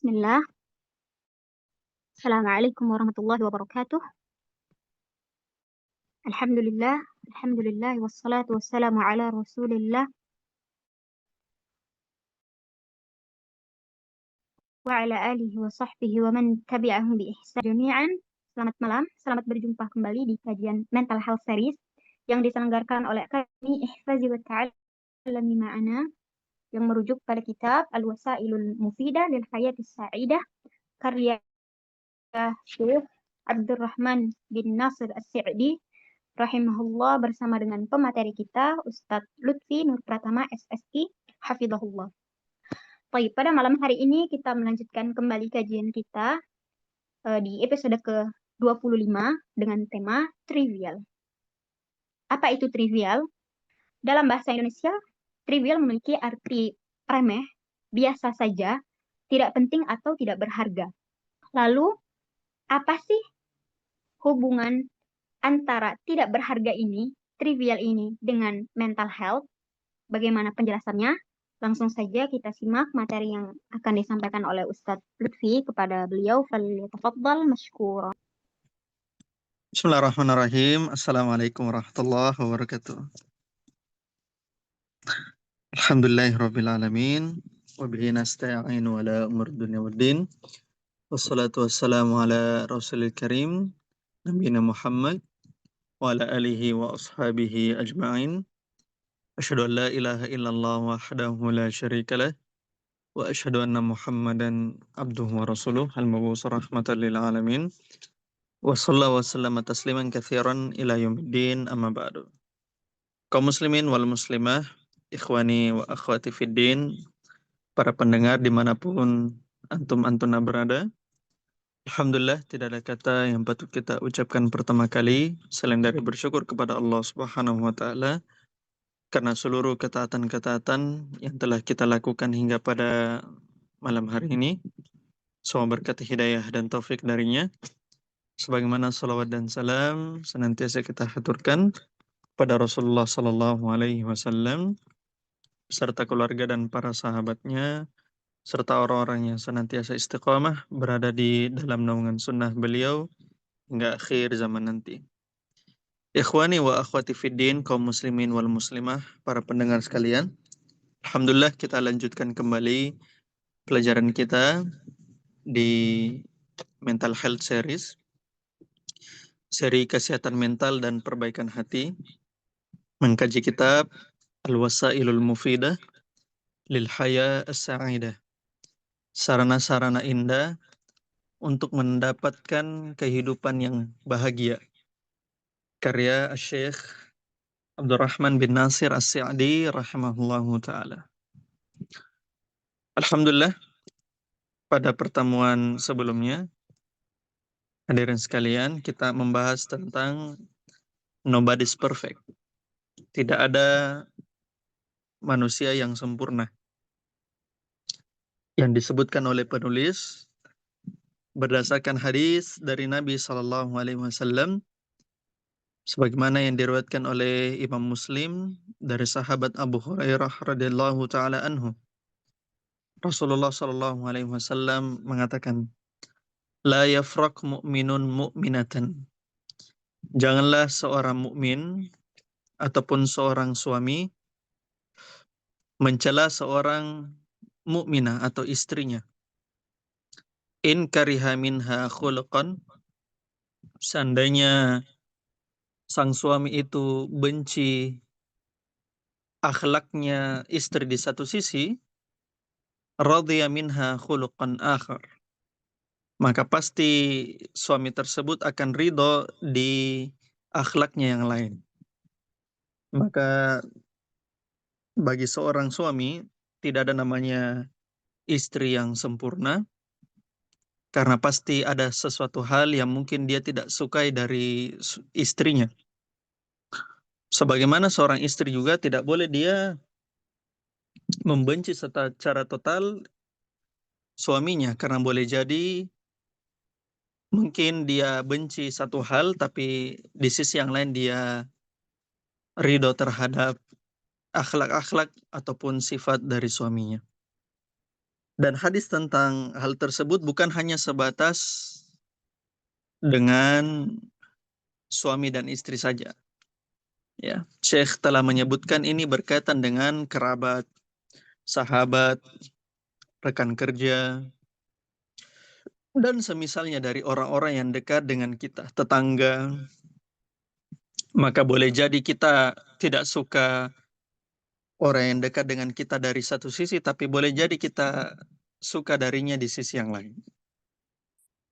Bismillah. Assalamualaikum warahmatullahi wabarakatuh. Alhamdulillah. Alhamdulillah. Wassalatu wassalamu ala rasulillah. Wa ala alihi wa sahbihi wa man tabi'ahum bi ihsan jami'an. Selamat malam. Selamat berjumpa kembali di kajian Mental Health Series yang diselenggarakan oleh Akademi Ihfazi wa Ta'allami Ma'ana yang merujuk pada kitab Al-Wasailul Mufidah lil Hayatis Sa'idah karya Syekh Abdurrahman bin Nasir As-Sa'di rahimahullah bersama dengan pemateri kita Ustadz Lutfi Nur Pratama SSI Hafizahullah. Baik, pada malam hari ini kita melanjutkan kembali kajian kita di episode ke-25 dengan tema trivial. Apa itu trivial? Dalam bahasa Indonesia, trivial memiliki arti remeh, biasa saja, tidak penting atau tidak berharga. Lalu, apa sih hubungan antara tidak berharga ini, trivial ini, dengan mental health? Bagaimana penjelasannya? Langsung saja kita simak materi yang akan disampaikan oleh Ustadz Lutfi kepada beliau. Falyatafaddal mashkura. Bismillahirrahmanirrahim. Assalamualaikum warahmatullahi wabarakatuh. Alhamdulillahirabbil alamin wa bihi nasta'inu ala umur dunya waddin. Wassalatu wassalamu ala rasulil karim nabiyina Muhammad wa ala alihi wa ashabihi ajma'in. Asyhadu an la ilaha illallah wahdahu la syarikalah wa asyhadu anna Muhammadan abduhu wa rasuluh al-mab'uts rahmatan lil alamin. Wa sallallahu wa sallama tasliman katsiran ila yaumiddin amma ba'du. Kaum muslimin wal muslimah, ikhwani wa akhwati fiddin, para pendengar dimanapun antum-antuna berada. Alhamdulillah, tidak ada kata yang patut kita ucapkan pertama kali selain dari bersyukur kepada Allah Subhanahu wa Ta'ala karena seluruh ketaatan-ketaatan yang telah kita lakukan hingga pada malam hari ini. Semoga berkat hidayah dan taufik darinya. Sebagaimana salawat dan salam senantiasa kita haturkan pada Rasulullah Sallallahu Alaihi Wasallam serta keluarga dan para sahabatnya serta orang-orang yang senantiasa istiqamah berada di dalam naungan sunnah beliau hingga akhir zaman nanti. Ikhwani wa akhwati fiddin, kaum muslimin wal muslimah, para pendengar sekalian, alhamdulillah kita lanjutkan kembali pelajaran kita di Mental Health Series, seri kesehatan mental dan perbaikan hati, mengkaji kitab Al-Wasailul Mufidah lil Haya As-Sa'idah, sarana-sarana indah untuk mendapatkan kehidupan yang bahagia, karya Syekh Abdurrahman bin Nasir As-Sa'di rahimahullahu ta'ala. Alhamdulillah, pada pertemuan sebelumnya, hadirin sekalian, kita membahas tentang nobody's perfect. Tidak ada manusia yang sempurna. Yang disebutkan oleh penulis berdasarkan hadis dari Nabi Sallallahu Alaihi Wasallam, sebagaimana yang diriwayatkan oleh Imam Muslim dari sahabat Abu Hurairah radhiyallahu taala anhu. Rasulullah Sallallahu Alaihi Wasallam mengatakan, la yafraq mu'minun mu'minatan. Janganlah seorang mukmin ataupun seorang suami mencela seorang mukminah atau istrinya. In kariha minha khuluqan, seandainya sang suami itu benci akhlaknya istri di satu sisi, radhiya minha khuluqan akhar, maka pasti suami tersebut akan ridho di akhlaknya yang lain. Maka bagi seorang suami tidak ada namanya istri yang sempurna, karena pasti ada sesuatu hal yang mungkin dia tidak sukai dari istrinya. Sebagaimana seorang istri juga tidak boleh dia membenci secara total suaminya, karena boleh jadi mungkin dia benci satu hal tapi di sisi yang lain dia ridho terhadap akhlak-akhlak ataupun sifat dari suaminya. Dan hadis tentang hal tersebut bukan hanya sebatas dengan suami dan istri saja. Ya, Syekh telah menyebutkan ini berkaitan dengan kerabat, sahabat, rekan kerja, dan semisalnya dari orang-orang yang dekat dengan kita, tetangga. Maka boleh jadi kita tidak suka orang yang dekat dengan kita dari satu sisi, tapi boleh jadi kita suka darinya di sisi yang lain.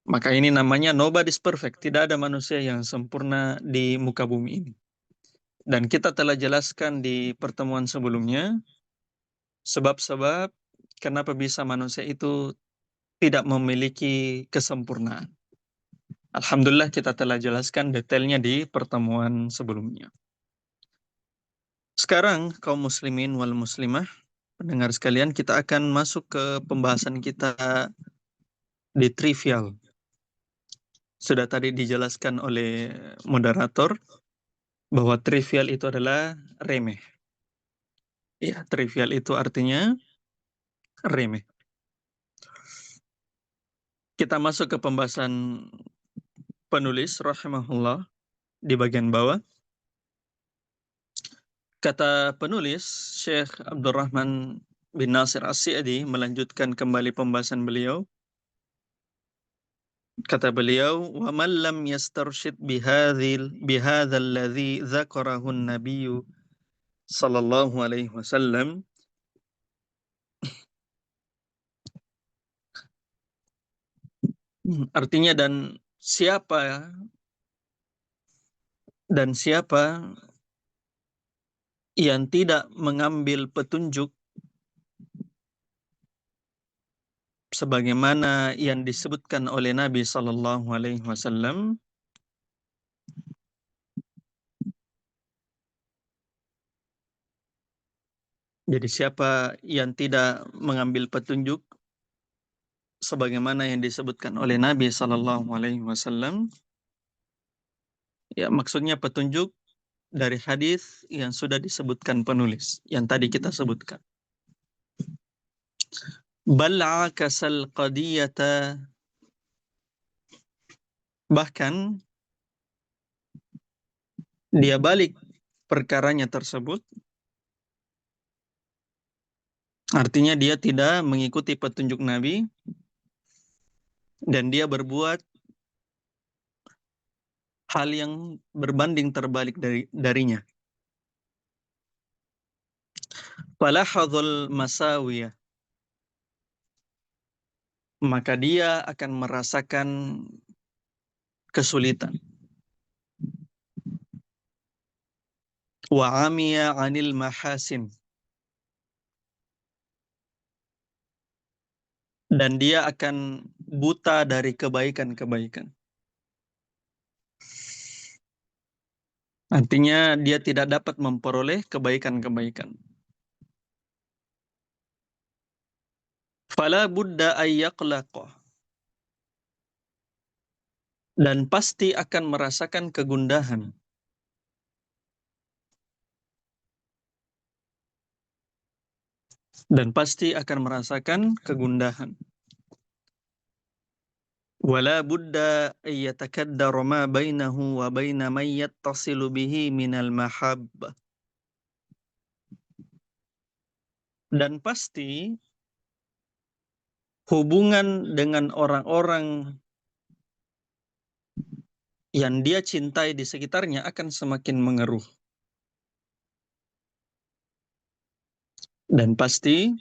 Maka ini namanya nobody's perfect. Tidak ada manusia yang sempurna di muka bumi ini. Dan kita telah jelaskan di pertemuan sebelumnya, sebab-sebab kenapa bisa manusia itu tidak memiliki kesempurnaan. Alhamdulillah kita telah jelaskan detailnya di pertemuan sebelumnya. Sekarang kaum muslimin wal muslimah, pendengar sekalian, kita akan masuk ke pembahasan kita di trivial. Sudah tadi dijelaskan oleh moderator bahwa trivial itu adalah remeh. Ya, trivial itu artinya remeh. Kita masuk ke pembahasan penulis rahimahullah di bagian bawah. Kata penulis, Syekh Abdurrahman bin Nasir As-Sa'di melanjutkan kembali pembahasan beliau. Kata beliau, "Wa man lam yastarshid bihadzal ladzi dzakarahu an-nabiy sallallahu alaihi wasallam." Artinya siapa yang tidak mengambil petunjuk sebagaimana yang disebutkan oleh Nabi sallallahu alaihi wasallam, jadi siapa yang tidak mengambil petunjuk sebagaimana yang disebutkan oleh Nabi sallallahu alaihi wasallam, ya maksudnya petunjuk dari hadis yang sudah disebutkan penulis yang tadi kita sebutkan. Bal akasal qadiyata, bahkan dia balik perkaranya tersebut, artinya dia tidak mengikuti petunjuk Nabi dan dia berbuat hal yang berbanding terbalik darinya. Falahadhul masawiyah, maka dia akan merasakan kesulitan. Wa amiya 'anil mahasin, dan dia akan buta dari kebaikan-kebaikan. Artinya dia tidak dapat memperoleh kebaikan-kebaikan. Fala budda ayyaqlaqa, dan pasti akan merasakan kegundahan. Dan pasti akan merasakan kegundahan. Wala budda ayyatakaddara ma bainahu wa baina man yattasilu bihi minal mahabbah. Dan pasti hubungan dengan orang-orang yang dia cintai di sekitarnya akan semakin mengeruh. Dan pasti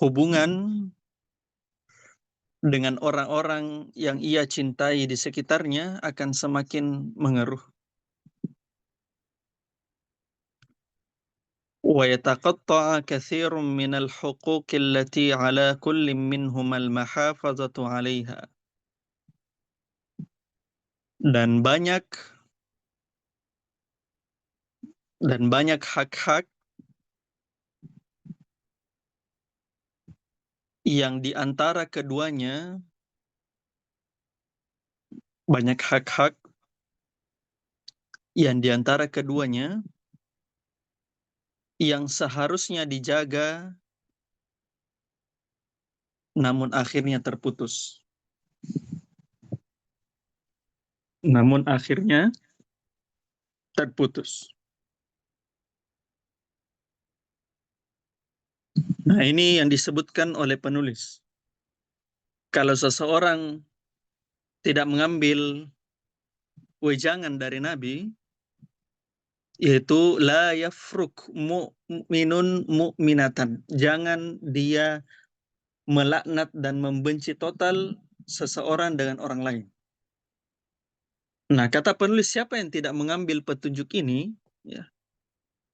hubungan dengan orang-orang yang ia cintai di sekitarnya akan semakin mengeruh. Wa yataqatta'a katsirun minal huquqi allati 'ala kullin minhum al-mahafazatu 'alaiha. Dan banyak hak-hak yang di antara keduanya, banyak hak-hak yang di antara keduanya yang seharusnya dijaga namun akhirnya terputus. Namun akhirnya terputus. Nah, ini yang disebutkan oleh penulis. Kalau seseorang tidak mengambil wejangan dari Nabi, yaitu la yafruk mu'minun mu'minatan. Jangan dia melaknat dan membenci total seseorang dengan orang lain. Nah, kata penulis, siapa yang tidak mengambil petunjuk ini, ya,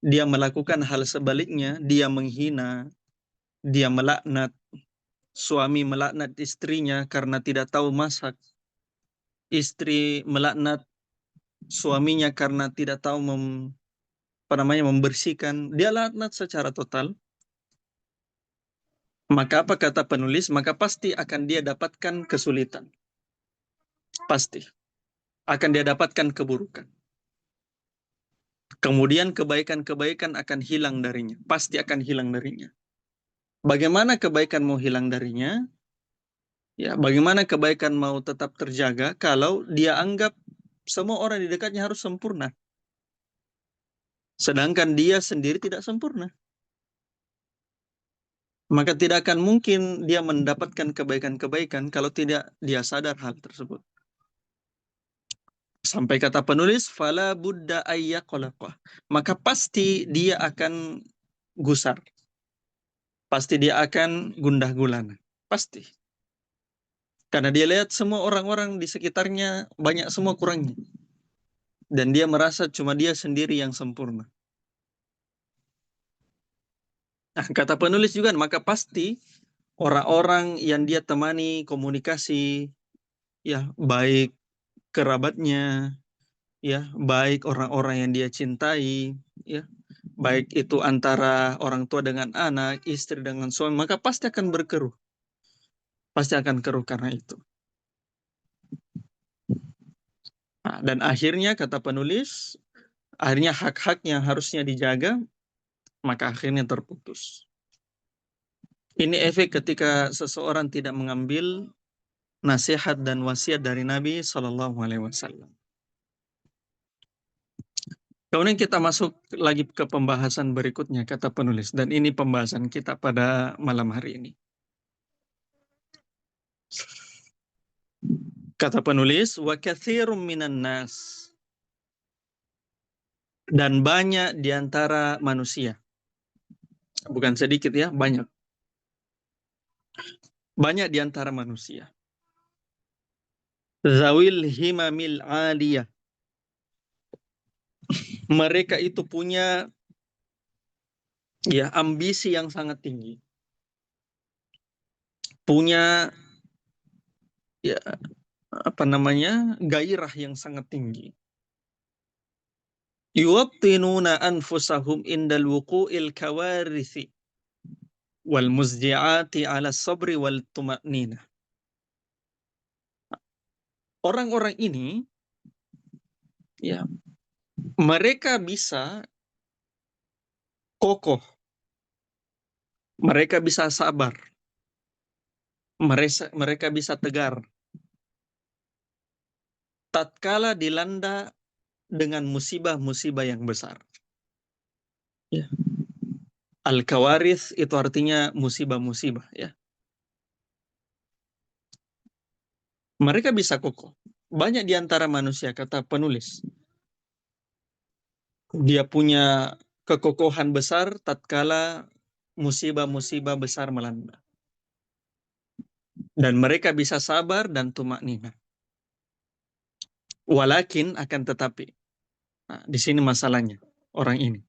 dia melakukan hal sebaliknya, dia menghina, dia melaknat, suami melaknat istrinya karena tidak tahu masak, istri melaknat suaminya karena tidak tahu membersihkan, dia laknat secara total. Maka apa kata penulis? Maka pasti akan dia dapatkan kesulitan. Pasti. Akan dia dapatkan keburukan. Kemudian kebaikan-kebaikan akan hilang darinya. Pasti akan hilang darinya. Bagaimana kebaikan mau hilang darinya? Ya, bagaimana kebaikan mau tetap terjaga kalau dia anggap semua orang di dekatnya harus sempurna. Sedangkan dia sendiri tidak sempurna. Maka tidak akan mungkin dia mendapatkan kebaikan-kebaikan kalau tidak dia sadar hal tersebut. Sampai kata penulis, fala budda ayyaqalaqah. Maka pasti dia akan gusar. Pasti dia akan gundah gulana. Pasti. Karena dia lihat semua orang-orang di sekitarnya banyak semua kurangnya. Dan dia merasa cuma dia sendiri yang sempurna. Nah, kata penulis juga, maka pasti orang-orang yang dia temani komunikasi, ya, baik kerabatnya, ya, baik orang-orang yang dia cintai, ya, baik itu antara orang tua dengan anak, istri dengan suami, maka pasti akan berkeruh. Pasti akan keruh karena itu. Nah, dan akhirnya kata penulis, akhirnya hak-hak yang harusnya dijaga, maka akhirnya terputus. Ini efek ketika seseorang tidak mengambil nasihat dan wasiat dari Nabi Shallallahu Alaihi Wasallam. Kemudian kita masuk lagi ke pembahasan berikutnya, kata penulis, dan ini pembahasan kita pada malam hari ini. Kata penulis, wa katsirum minan nas, dan banyak di antara manusia. Bukan sedikit ya, banyak. Banyak di antara manusia. Zawil himamil aliyah. Mereka itu punya, ya, ambisi yang sangat tinggi. Punya, ya, gairah yang sangat tinggi. Yuwattinuna anfusahum indal wuqu'il kawarithi wal muzji'ati ala sabri wal tuma'nina. Orang-orang ini, ya, mereka bisa kokoh, mereka bisa sabar, mereka bisa tegar tatkala dilanda dengan musibah-musibah yang besar. Ya. Al-kawarith itu artinya musibah-musibah, ya. Mereka bisa kokoh. Banyak di antara manusia, kata penulis, dia punya kekokohan besar tatkala musibah-musibah besar melanda. Dan mereka bisa sabar dan tumaknina. Walakin, akan tetapi. Nah, di sini masalahnya orang ini.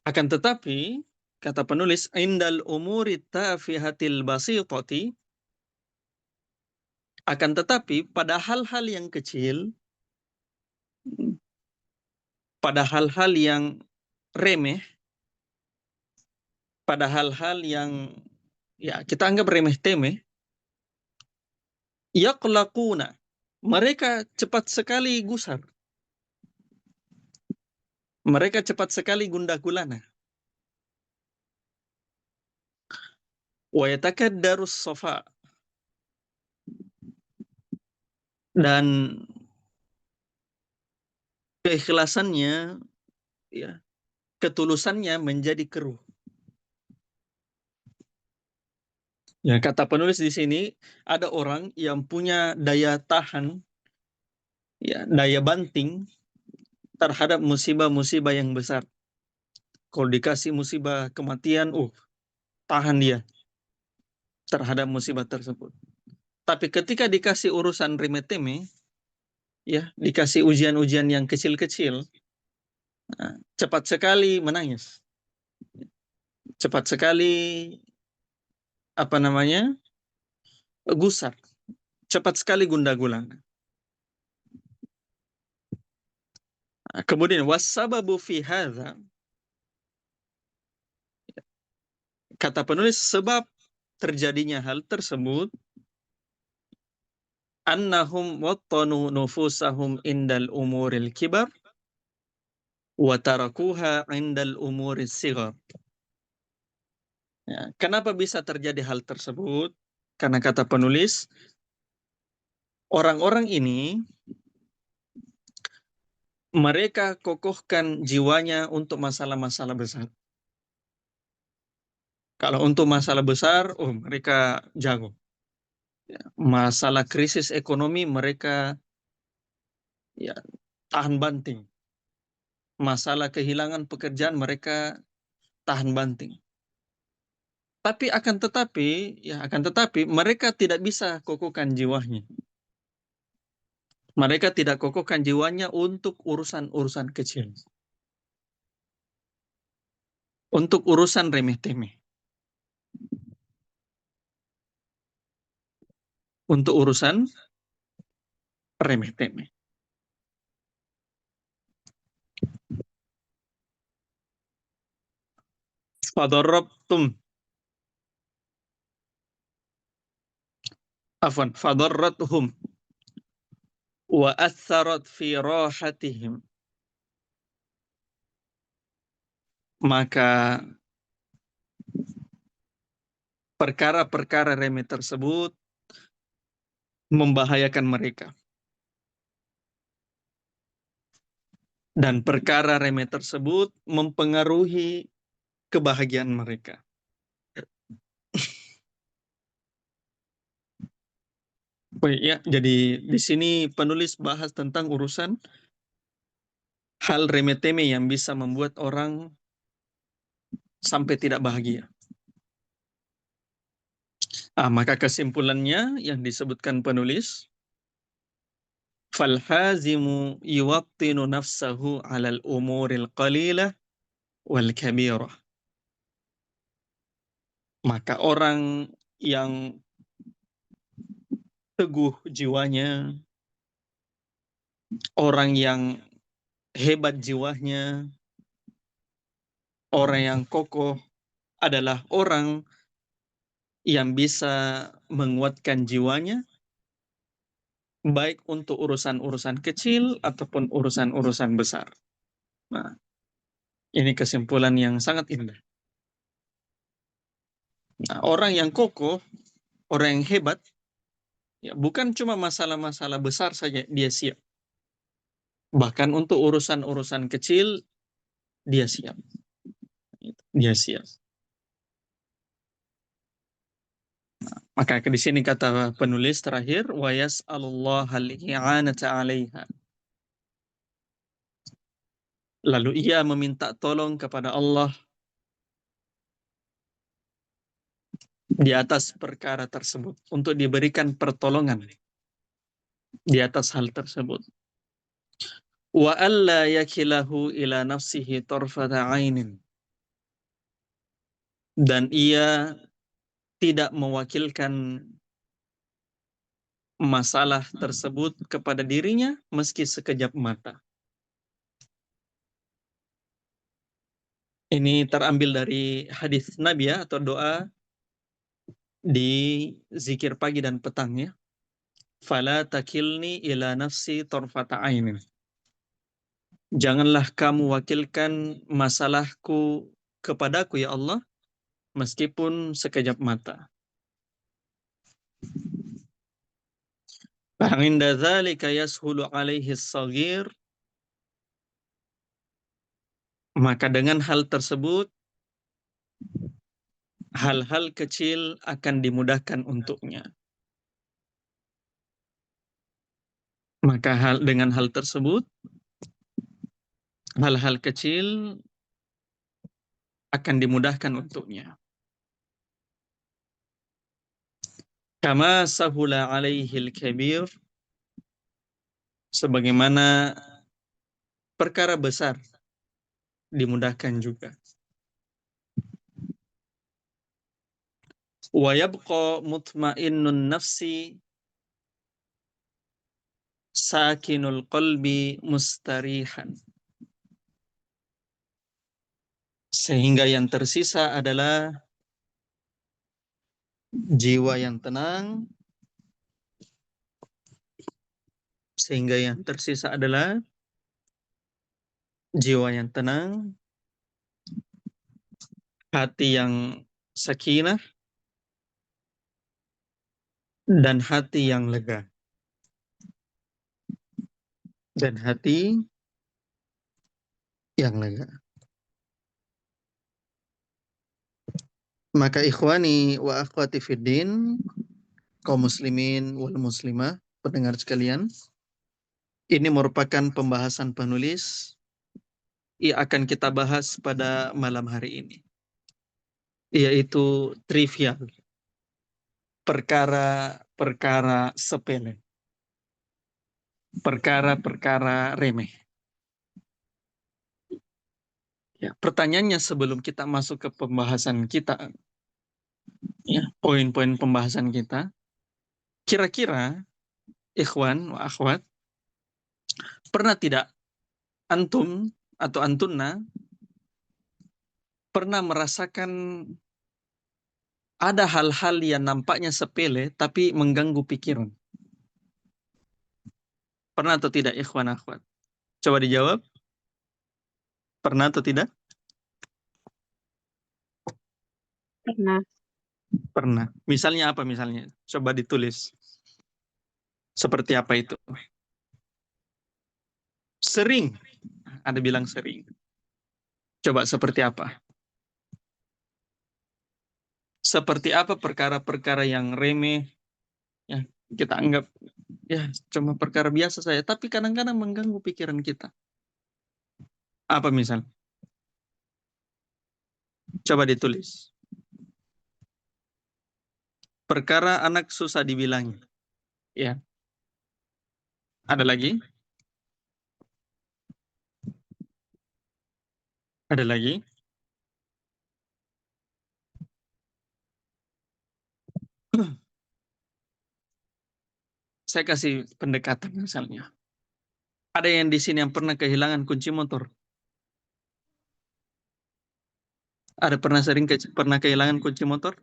Akan tetapi, kata penulis, indal umuri tafihatil basitati, akan tetapi pada hal-hal yang kecil, pada hal-hal yang remeh, pada hal-hal yang, ya, kita anggap remeh-temeh, yaqlaquna, mereka cepat sekali gusar. Mereka cepat sekali gundah gulana. wa yatakaddarus safa, dan keikhlasannya, ya, ketulusannya menjadi keruh. Ya, kata penulis di sini, ada orang yang punya daya tahan, ya, daya banting terhadap musibah-musibah yang besar. Kalau dikasih musibah kematian, tahan dia terhadap musibah tersebut. Tapi ketika dikasih urusan remeh-temeh, ya, dikasih ujian-ujian yang kecil-kecil, cepat sekali menangis, cepat sekali gusar, cepat sekali gundah gulana. Kemudian wasababu fi hadza, kata penulis, sebab terjadinya hal tersebut, annahum wattanu nufusahum indal umuril kibar wa tarakuha indal umuris sighar. Ya, kenapa bisa terjadi hal tersebut? Karena kata penulis, orang-orang ini mereka kokohkan jiwanya untuk masalah-masalah besar. Kalau untuk masalah besar, mereka jago. Ya, masalah krisis ekonomi mereka, ya, tahan banting. Masalah kehilangan pekerjaan mereka tahan banting. Tapi akan tetapi mereka tidak bisa kokohkan jiwanya. Mereka tidak kokohkan jiwanya untuk urusan-urusan kecil. Untuk urusan remeh-temeh. Untuk urusan remeh-temeh. Fadarrabtum. Fadarrathum. Wa atharat fi rahatihim. Maka perkara-perkara remeh tersebut membahayakan mereka. Dan perkara remeh tersebut mempengaruhi kebahagiaan mereka. Ya, jadi di sini penulis bahas tentang urusan hal remeh-temeh yang bisa membuat orang sampai tidak bahagia. Maka kesimpulannya yang disebutkan penulis, falhazimu yuwattinu nafsahu 'alal umuril qalilah wal kabirah. Maka orang yang teguh jiwanya, orang yang hebat jiwanya, orang yang kokoh adalah orang yang bisa menguatkan jiwanya, baik untuk urusan-urusan kecil ataupun urusan-urusan besar. Nah, ini kesimpulan yang sangat indah. Nah, orang yang kokoh, orang yang hebat, ya, bukan cuma masalah-masalah besar saja dia siap. Bahkan untuk urusan-urusan kecil, dia siap. Dia siap. Maka di sini kata penulis terakhir, wa yas'alullaha al-i'anata 'alaiha. Lalu ia meminta tolong kepada Allah di atas perkara tersebut, untuk diberikan pertolongan di atas hal tersebut. Wa alla yakilahu ila nafsihi tarfata 'ainin. Dan ia tidak mewakilkan masalah tersebut kepada dirinya meski sekejap mata. Ini terambil dari hadis Nabi, ya, atau doa di zikir pagi dan petangnya. Fala takilni ila nafsi tarfata ainin. Janganlah kamu wakilkan masalahku kepadaku, ya Allah, meskipun sekejap mata. Fa'inda dzalika yashulu alaihi as-saghir, maka dengan hal tersebut hal-hal kecil akan dimudahkan untuknya. Maka dengan hal tersebut hal-hal kecil akan dimudahkan untuknya. Kama sahula alaihil kabir, sebagaimana perkara besar dimudahkan juga. Wa yabqa mutmainnun nafsi sakinul qalbi mustarihan. Sehingga yang tersisa adalah jiwa yang tenang. Sehingga yang tersisa adalah jiwa yang tenang, hati yang sakinah, dan hati yang lega. Dan hati yang lega. Maka ikhwani wa akhwati fiddin, kaum muslimin wal muslimah, pendengar sekalian, ini merupakan pembahasan penulis yang akan kita bahas pada malam hari ini, yaitu trivial, perkara-perkara sepele, perkara-perkara remeh. Ya, pertanyaannya sebelum kita masuk ke pembahasan kita, ya, poin-poin pembahasan kita, kira-kira ikhwan wa akhwat, pernah tidak antum atau antunna pernah merasakan ada hal-hal yang nampaknya sepele tapi mengganggu pikiran? Pernah atau tidak ikhwan akhwat? Coba dijawab. Pernah atau tidak? Pernah. Pernah. Misalnya apa misalnya? Coba ditulis. Seperti apa itu? Sering. Ada bilang sering. Coba seperti apa? Seperti apa perkara-perkara yang remeh, ya kita anggap ya cuma perkara biasa saja, tapi kadang-kadang mengganggu pikiran kita. Apa misal? Coba ditulis. Perkara anak susah dibilangi. Ya. Ada lagi? Ada lagi? Saya kasih pendekatan misalnya. Ada yang di sini yang pernah kehilangan kunci motor? Ada pernah kehilangan kunci motor?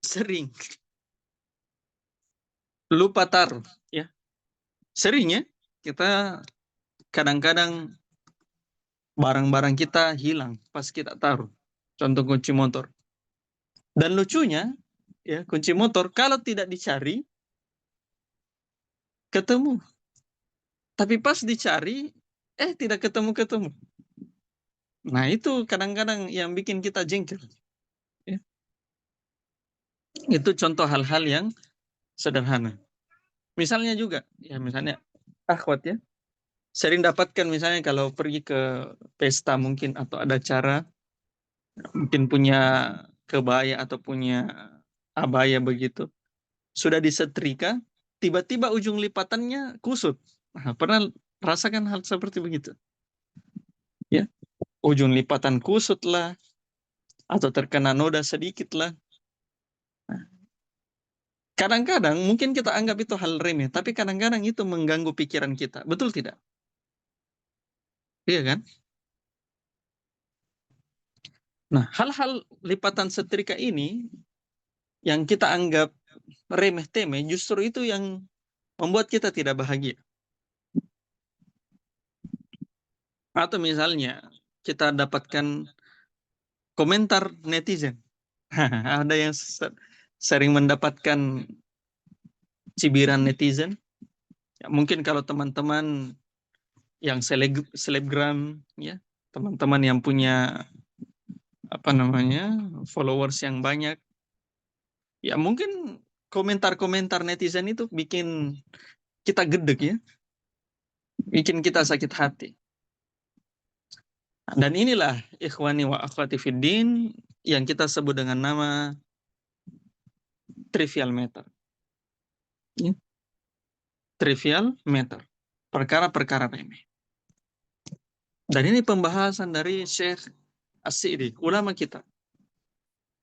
Sering. Lupa taruh, ya. Sering ya. Kita kadang-kadang barang-barang kita hilang pas kita taruh. Contoh kunci motor. Dan lucunya, ya, kunci motor kalau tidak dicari ketemu. Tapi pas dicari tidak ketemu-ketemu. Nah, itu kadang-kadang yang bikin kita jengkel. Ya. Itu contoh hal-hal yang sederhana. Misalnya juga, ya misalnya akhwat ya, sering dapatkan misalnya kalau pergi ke pesta mungkin atau ada acara, mungkin punya kebaya atau punya abaya begitu, sudah disetrika, tiba-tiba ujung lipatannya kusut. Nah, pernah rasakan hal seperti begitu? Ya, ujung lipatan kusut lah, atau terkena noda sedikit lah. Kadang-kadang mungkin kita anggap itu hal remeh, tapi kadang-kadang itu mengganggu pikiran kita. Betul tidak? Iya kan? Nah, hal-hal lipatan setrika ini yang kita anggap remeh-temeh, justru itu yang membuat kita tidak bahagia. Atau misalnya kita dapatkan komentar netizen. Ada yang sering mendapatkan cibiran netizen. Ya, mungkin kalau teman-teman yang selebgram, ya, teman-teman yang punya followers yang banyak, ya mungkin komentar-komentar netizen itu bikin kita gedek, ya, bikin kita sakit hati. Dan inilah ikhwani wa akhwati fiddin yang kita sebut dengan nama trivial matter. Ya. Trivial matter. Perkara-perkara remeh. Dan ini pembahasan dari Syekh As-Sa'di, ulama kita.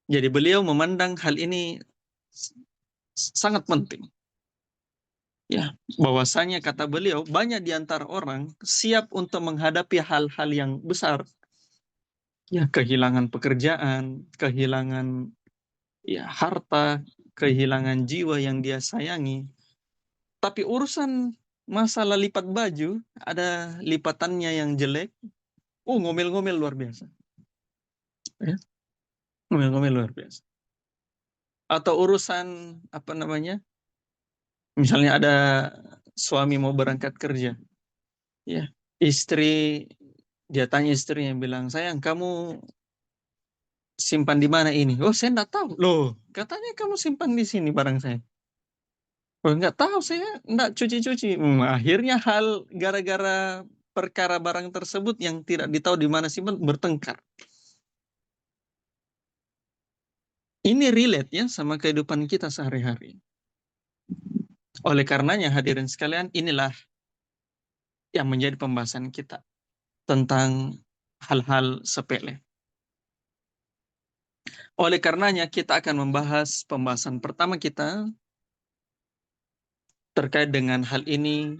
Jadi beliau memandang hal ini sangat penting. Ya, bahwasanya kata beliau banyak di antara orang siap untuk menghadapi hal-hal yang besar. Ya, kehilangan pekerjaan, kehilangan harta, kehilangan jiwa yang dia sayangi. Tapi urusan masalah lipat baju, ada lipatannya yang jelek, ngomel-ngomel luar biasa. Ya, ngomel-ngomel luar biasa. Atau urusan misalnya ada suami mau berangkat kerja, ya, dia tanya istrinya, bilang, sayang, kamu simpan di mana ini? Oh, saya enggak tahu. Loh, katanya kamu simpan di sini barang saya. Oh, enggak tahu, saya enggak cuci-cuci. Akhirnya gara-gara perkara barang tersebut yang tidak ditahu di mana simpan, bertengkar. Ini relate ya sama kehidupan kita sehari-hari. Oleh karenanya hadirin sekalian, inilah yang menjadi pembahasan kita tentang hal-hal sepele. Oleh karenanya kita akan membahas pembahasan pertama kita terkait dengan hal ini.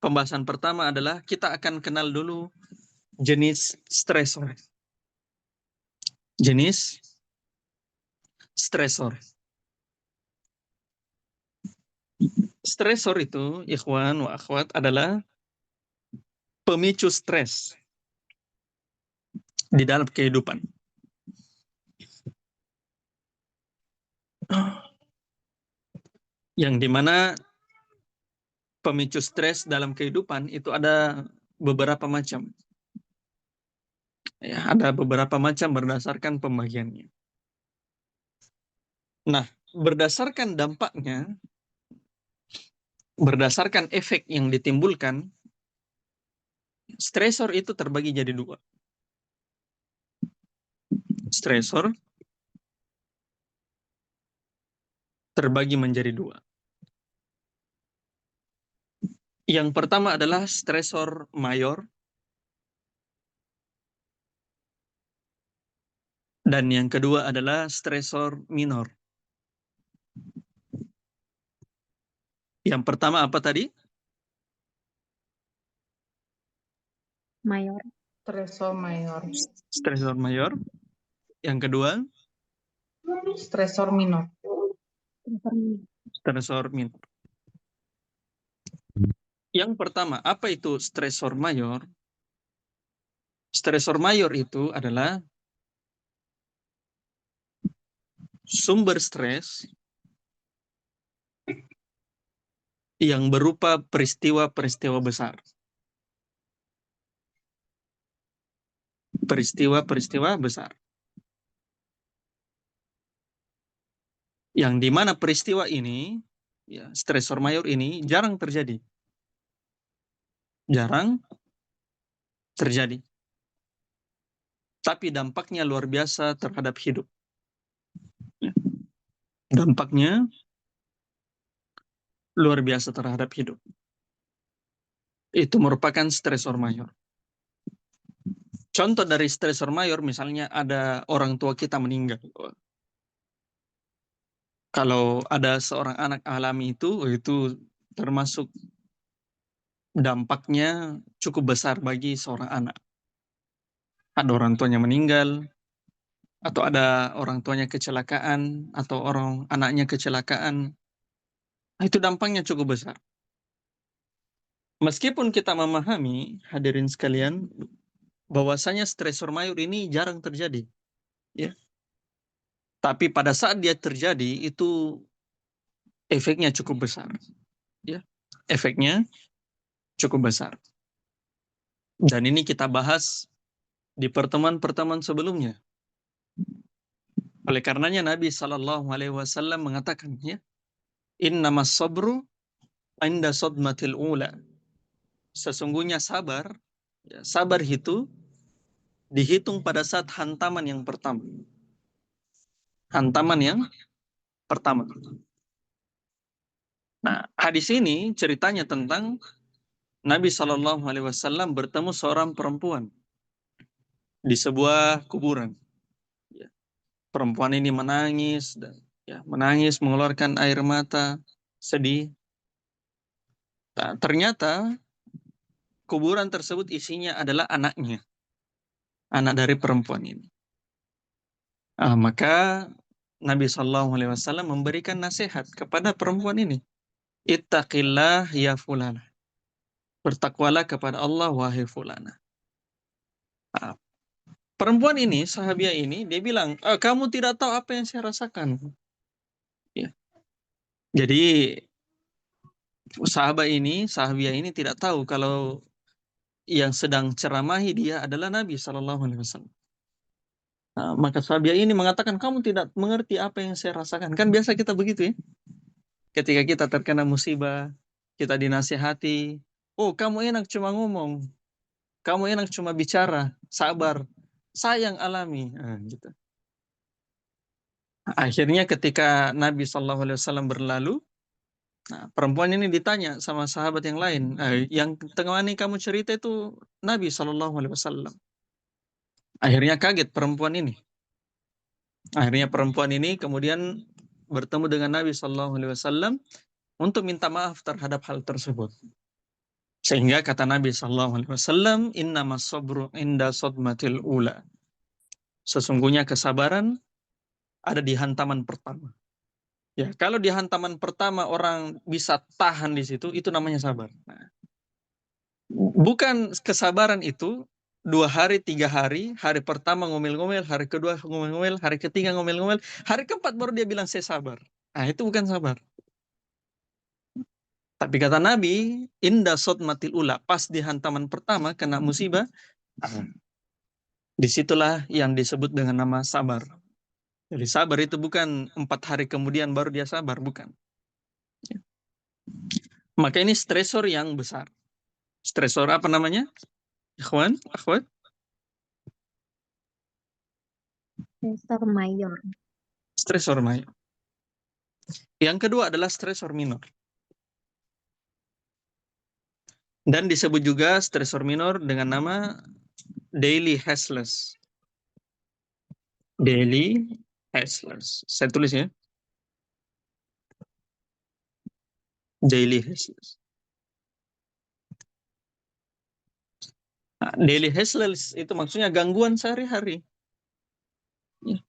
Pembahasan pertama adalah kita akan kenal dulu jenis stresor. Jenis stresor. Stresor itu, ikhwan wa akhwat, adalah pemicu stres di dalam kehidupan. Yang dimana pemicu stres dalam kehidupan itu ada beberapa macam. Ya, ada beberapa macam berdasarkan pembagiannya. Nah, berdasarkan dampaknya, berdasarkan efek yang ditimbulkan, stresor itu terbagi jadi dua. Stresor terbagi menjadi dua. Yang pertama adalah stresor mayor, dan yang kedua adalah stresor minor. Yang pertama apa tadi? Mayor. Stresor mayor. Stresor mayor. Yang kedua? Stresor minor. Stresor minor. Yang pertama, apa itu stresor mayor? Stresor mayor itu adalah sumber stres yang berupa peristiwa-peristiwa besar. Peristiwa-peristiwa besar. Yang dimana peristiwa ini, ya, stresor mayor ini jarang terjadi. Jarang terjadi. Tapi dampaknya luar biasa terhadap hidup. Dampaknya luar biasa terhadap hidup. Itu merupakan stresor mayor. Contoh dari stresor mayor, misalnya ada orang tua kita meninggal. Kalau ada seorang anak alami itu termasuk dampaknya cukup besar bagi seorang anak. Ada orang tuanya meninggal, atau ada orang tuanya kecelakaan, atau anaknya kecelakaan. Itu dampaknya cukup besar. Meskipun kita memahami, hadirin sekalian, bahwasanya stresor mayor ini jarang terjadi. Ya. Tapi pada saat dia terjadi itu efeknya cukup besar. Ya. Efeknya cukup besar. Dan ini kita bahas di pertemuan-pertemuan sebelumnya. Oleh karenanya Nabi SAW mengatakan, ya, innamas sabru inda sodmatil ula. Sesungguhnya sabar, ya, sabar itu dihitung pada saat hantaman yang pertama. Hantaman yang pertama. Nah, hadis ini ceritanya tentang Nabi SAW bertemu seorang perempuan di sebuah kuburan. Ya, perempuan ini menangis dan ya, menangis mengeluarkan air mata, sedih. Nah, ternyata kuburan tersebut isinya adalah anaknya, anak dari perempuan ini. Maka Nabi SAW memberikan nasihat kepada perempuan ini. Ittaqillah ya fulana. Bertakwalah kepada Allah wahai fulana. Perempuan ini, sahabiah ini, dia bilang, kamu tidak tahu apa yang saya rasakan. Ya. Jadi sahabiah ini tidak tahu kalau yang sedang ceramahi dia adalah Nabi SAW. Maka sahabiah ini mengatakan, kamu tidak mengerti apa yang saya rasakan. Kan biasa kita begitu ya. Ketika kita terkena musibah, kita dinasihati, oh kamu enak cuma ngomong, kamu enak cuma bicara, sabar, sayang alami. Gitu. Akhirnya ketika Nabi SAW berlalu, perempuan ini ditanya sama sahabat yang lain, yang tengah ini kamu cerita itu Nabi SAW. Akhirnya kaget perempuan ini. Akhirnya perempuan ini kemudian bertemu dengan Nabi SAW untuk minta maaf terhadap hal tersebut. Sehingga kata Nabi SAW, innamas sabru inda sodmatil ula. Sesungguhnya kesabaran ada di hantaman pertama. Ya, kalau di hantaman pertama orang bisa tahan di situ, itu namanya sabar. Nah, bukan kesabaran itu 2 hari, 3 hari, hari pertama ngomel-ngomel, hari kedua ngomel-ngomel, hari ketiga ngomel-ngomel, hari keempat baru dia bilang saya sabar. Nah, itu bukan sabar. Tapi kata Nabi, inda sodmatil ula, pas di hantaman pertama kena musibah, disitulah yang disebut dengan nama sabar. Jadi sabar itu bukan 4 hari kemudian baru dia sabar, bukan. Maka ini stresor yang besar. Stresor apa namanya? Ikhwan, akhwat? Stresor mayor. Stresor mayor. Yang kedua adalah stresor minor. Dan disebut juga stresor minor dengan nama daily hassles. Daily hassles. Saya tulis ya. Daily hassles. Daily hassles itu maksudnya gangguan sehari-hari. Ya.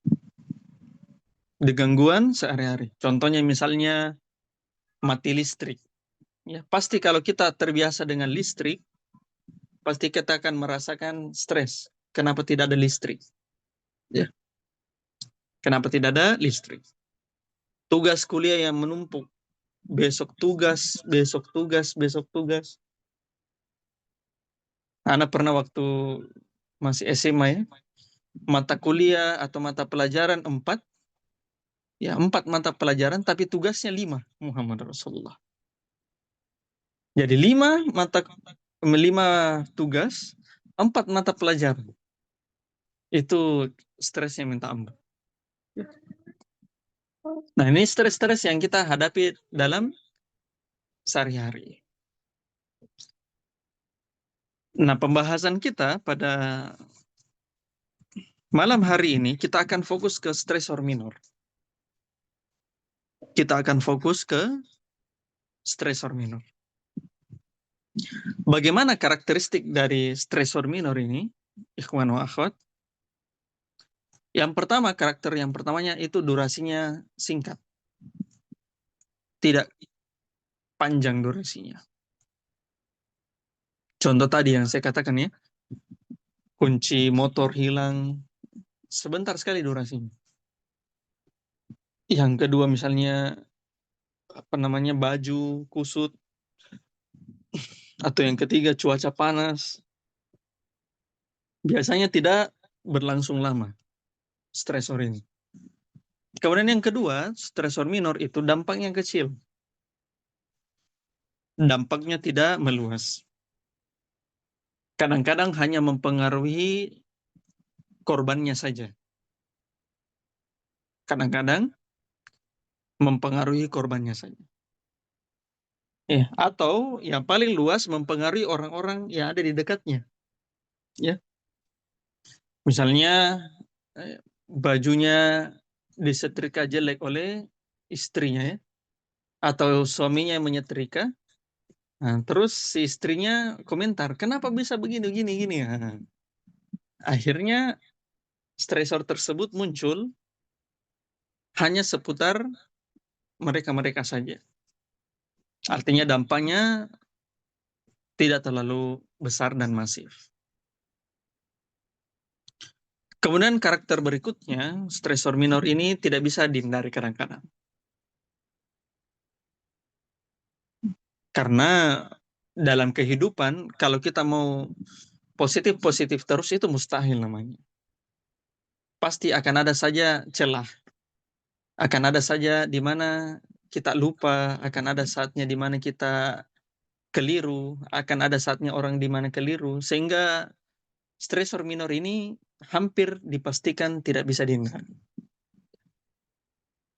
Di gangguan sehari-hari. Contohnya misalnya mati listrik. Ya, pasti kalau kita terbiasa dengan listrik, pasti kita akan merasakan stres. Kenapa tidak ada listrik? Ya. Kenapa tidak ada listrik? Tugas kuliah yang menumpuk. Besok tugas, besok tugas, besok tugas. Anak pernah waktu masih SMA ya, mata kuliah atau mata pelajaran 4, ya 4 mata pelajaran, tapi tugasnya 5, Muhammad Rasulullah. Jadi 5 tugas, 4 mata pelajaran. Itu stresnya minta ampun. Nah, ini stres-stres yang kita hadapi dalam sehari-hari. Nah, pembahasan kita pada malam hari ini, kita akan fokus ke stresor minor. Kita akan fokus ke stresor minor. Bagaimana karakteristik dari stresor minor ini, ikhwan wa akhwat? Yang pertama, karakter yang pertamanya itu durasinya singkat. Tidak panjang durasinya. Contoh tadi yang saya katakan ya, kunci motor hilang, sebentar sekali durasinya. Yang kedua misalnya baju kusut, atau yang ketiga cuaca panas, biasanya tidak berlangsung lama stresor ini. Kemudian yang kedua, stresor minor itu dampaknya kecil. Dampaknya tidak meluas. Kadang-kadang hanya mempengaruhi korbannya saja. Kadang-kadang mempengaruhi korbannya saja. Atau yang paling luas mempengaruhi orang-orang yang ada di dekatnya. Ya. Misalnya bajunya disetrika jelek oleh istrinya, ya, atau suaminya yang menyetrika. Nah, terus si istrinya komentar, kenapa bisa begini, gini, gini. Nah, akhirnya stresor tersebut muncul hanya seputar mereka-mereka saja. Artinya dampaknya tidak terlalu besar dan masif. Kemudian karakter berikutnya, stresor minor ini tidak bisa dihindari kadang-kadang. Karena dalam kehidupan, kalau kita mau positif-positif terus itu mustahil namanya. Pasti akan ada saja celah. Akan ada saja di mana kita lupa, akan ada saatnya di mana kita keliru, akan ada saatnya orang di mana keliru, sehingga stresor minor ini hampir dipastikan tidak bisa dihindari.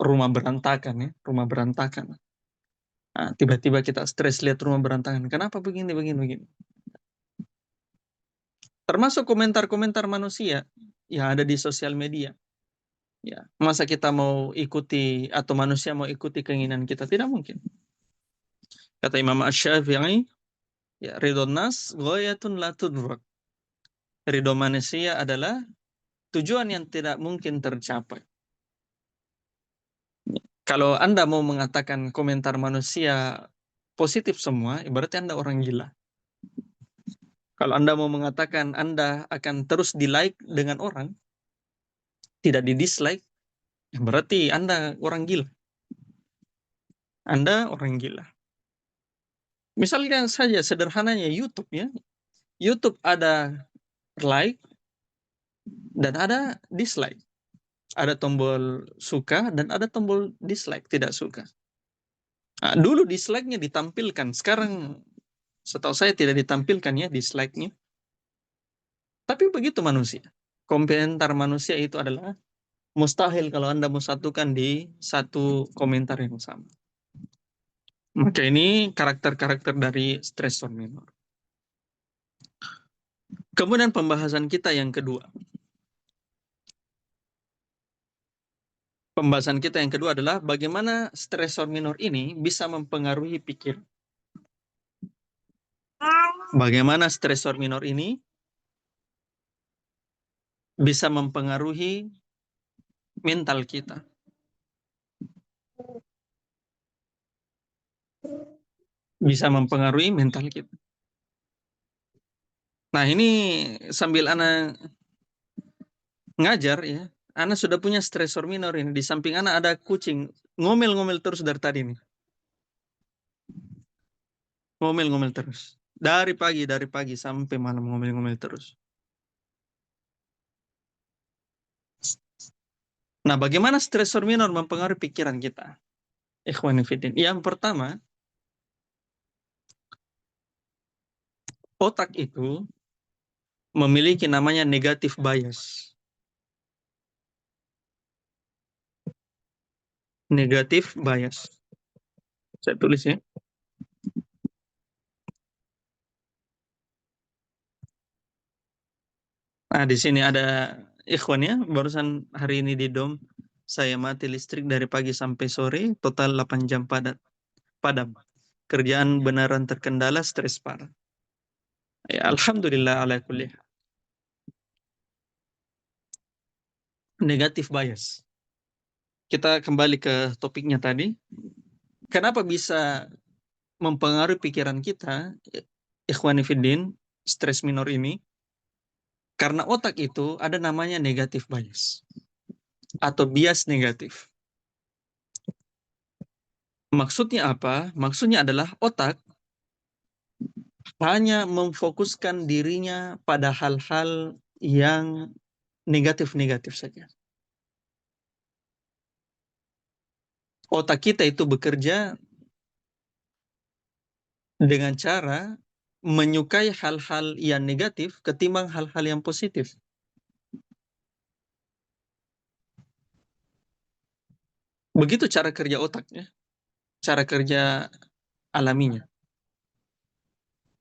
Rumah berantakan, ya, rumah berantakan. Nah, tiba-tiba kita stres lihat rumah berantakan. Kenapa begini, begini, begini? Termasuk komentar-komentar manusia yang ada di sosial media. Ya, masa kita mau ikuti atau manusia mau ikuti keinginan kita? Tidak mungkin. Kata Imam Asy-Syafi'i, ya, ridhon nas ghayatun la tudrak. Ridho manusia adalah tujuan yang tidak mungkin tercapai. Kalau Anda mau mengatakan komentar manusia positif semua, berarti Anda orang gila. Kalau Anda mau mengatakan Anda akan terus di-like dengan orang, tidak di-dislike, berarti Anda orang gila. Anda orang gila. Misalnya saja sederhananya YouTube, ya. YouTube ada like dan ada dislike. Ada tombol suka dan ada tombol dislike, tidak suka. Nah, dulu dislike-nya ditampilkan, sekarang setahu saya tidak ditampilkan, ya, dislike-nya. Tapi begitu manusia. Komentar manusia itu adalah mustahil kalau Anda mau satukan di satu komentar yang sama. Maka ini karakter-karakter dari stresor minor. Kemudian pembahasan kita yang kedua. Pembahasan kita yang kedua adalah bagaimana stresor minor ini bisa mempengaruhi pikiran. Bagaimana stresor minor ini bisa mempengaruhi mental kita. Bisa mempengaruhi mental kita. Nah, ini sambil Ana ngajar, ya, Ana sudah punya stresor minor ini. Di samping Ana ada kucing. Ngomel-ngomel terus dari tadi nih. Ngomel-ngomel terus. Dari pagi sampai malam ngomel-ngomel terus. Nah, bagaimana stresor minor mempengaruhi pikiran kita? Ikhwani fiddin. Yang pertama, otak itu memiliki namanya negative bias. Negative bias. Saya tulis, ya. Nah, di sini ada ikhwan, ya, barusan hari ini di dom saya mati listrik dari pagi sampai sore, total 8 jam padam. Kerjaan benaran terkendala, stres parah. Ya, alhamdulillah ala kulli hal. Negative bias. Kita kembali ke topiknya tadi. Kenapa bisa mempengaruhi pikiran kita, ikhwani fiddin, stres minor ini? Karena otak itu ada namanya negative bias atau bias negatif. Maksudnya apa? Maksudnya adalah otak hanya memfokuskan dirinya pada hal-hal yang negatif-negatif saja. Otak kita itu bekerja dengan cara menyukai hal-hal yang negatif ketimbang hal-hal yang positif. Begitu cara kerja otaknya, cara kerja alaminya.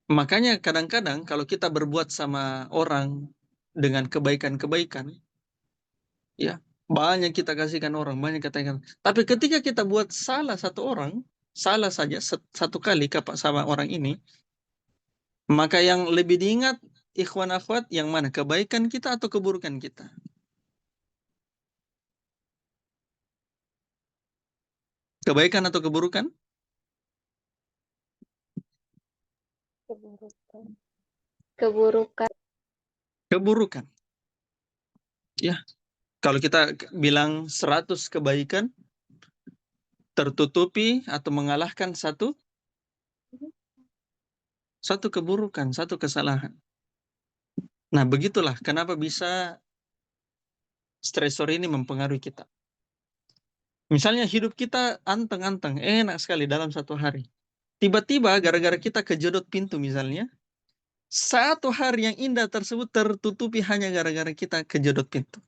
Makanya kadang-kadang kalau kita berbuat sama orang dengan kebaikan-kebaikan, ya banyak kita kasihkan orang, banyak kita kasihkan. Tapi ketika kita buat salah satu orang, salah saja satu kali sama orang ini, maka yang lebih diingat ikhwan akhwat yang mana? Kebaikan kita atau keburukan kita? Kebaikan atau keburukan? Keburukan. Keburukan. Keburukan. Ya, kalau kita bilang 100 kebaikan tertutupi atau mengalahkan satu keburukan, satu kesalahan. Nah, begitulah kenapa bisa stresor ini mempengaruhi kita. Misalnya hidup kita anteng-anteng, enak sekali dalam satu hari. Tiba-tiba gara-gara kita kejedot pintu misalnya, satu hari yang indah tersebut tertutupi hanya gara-gara kita kejedot pintu.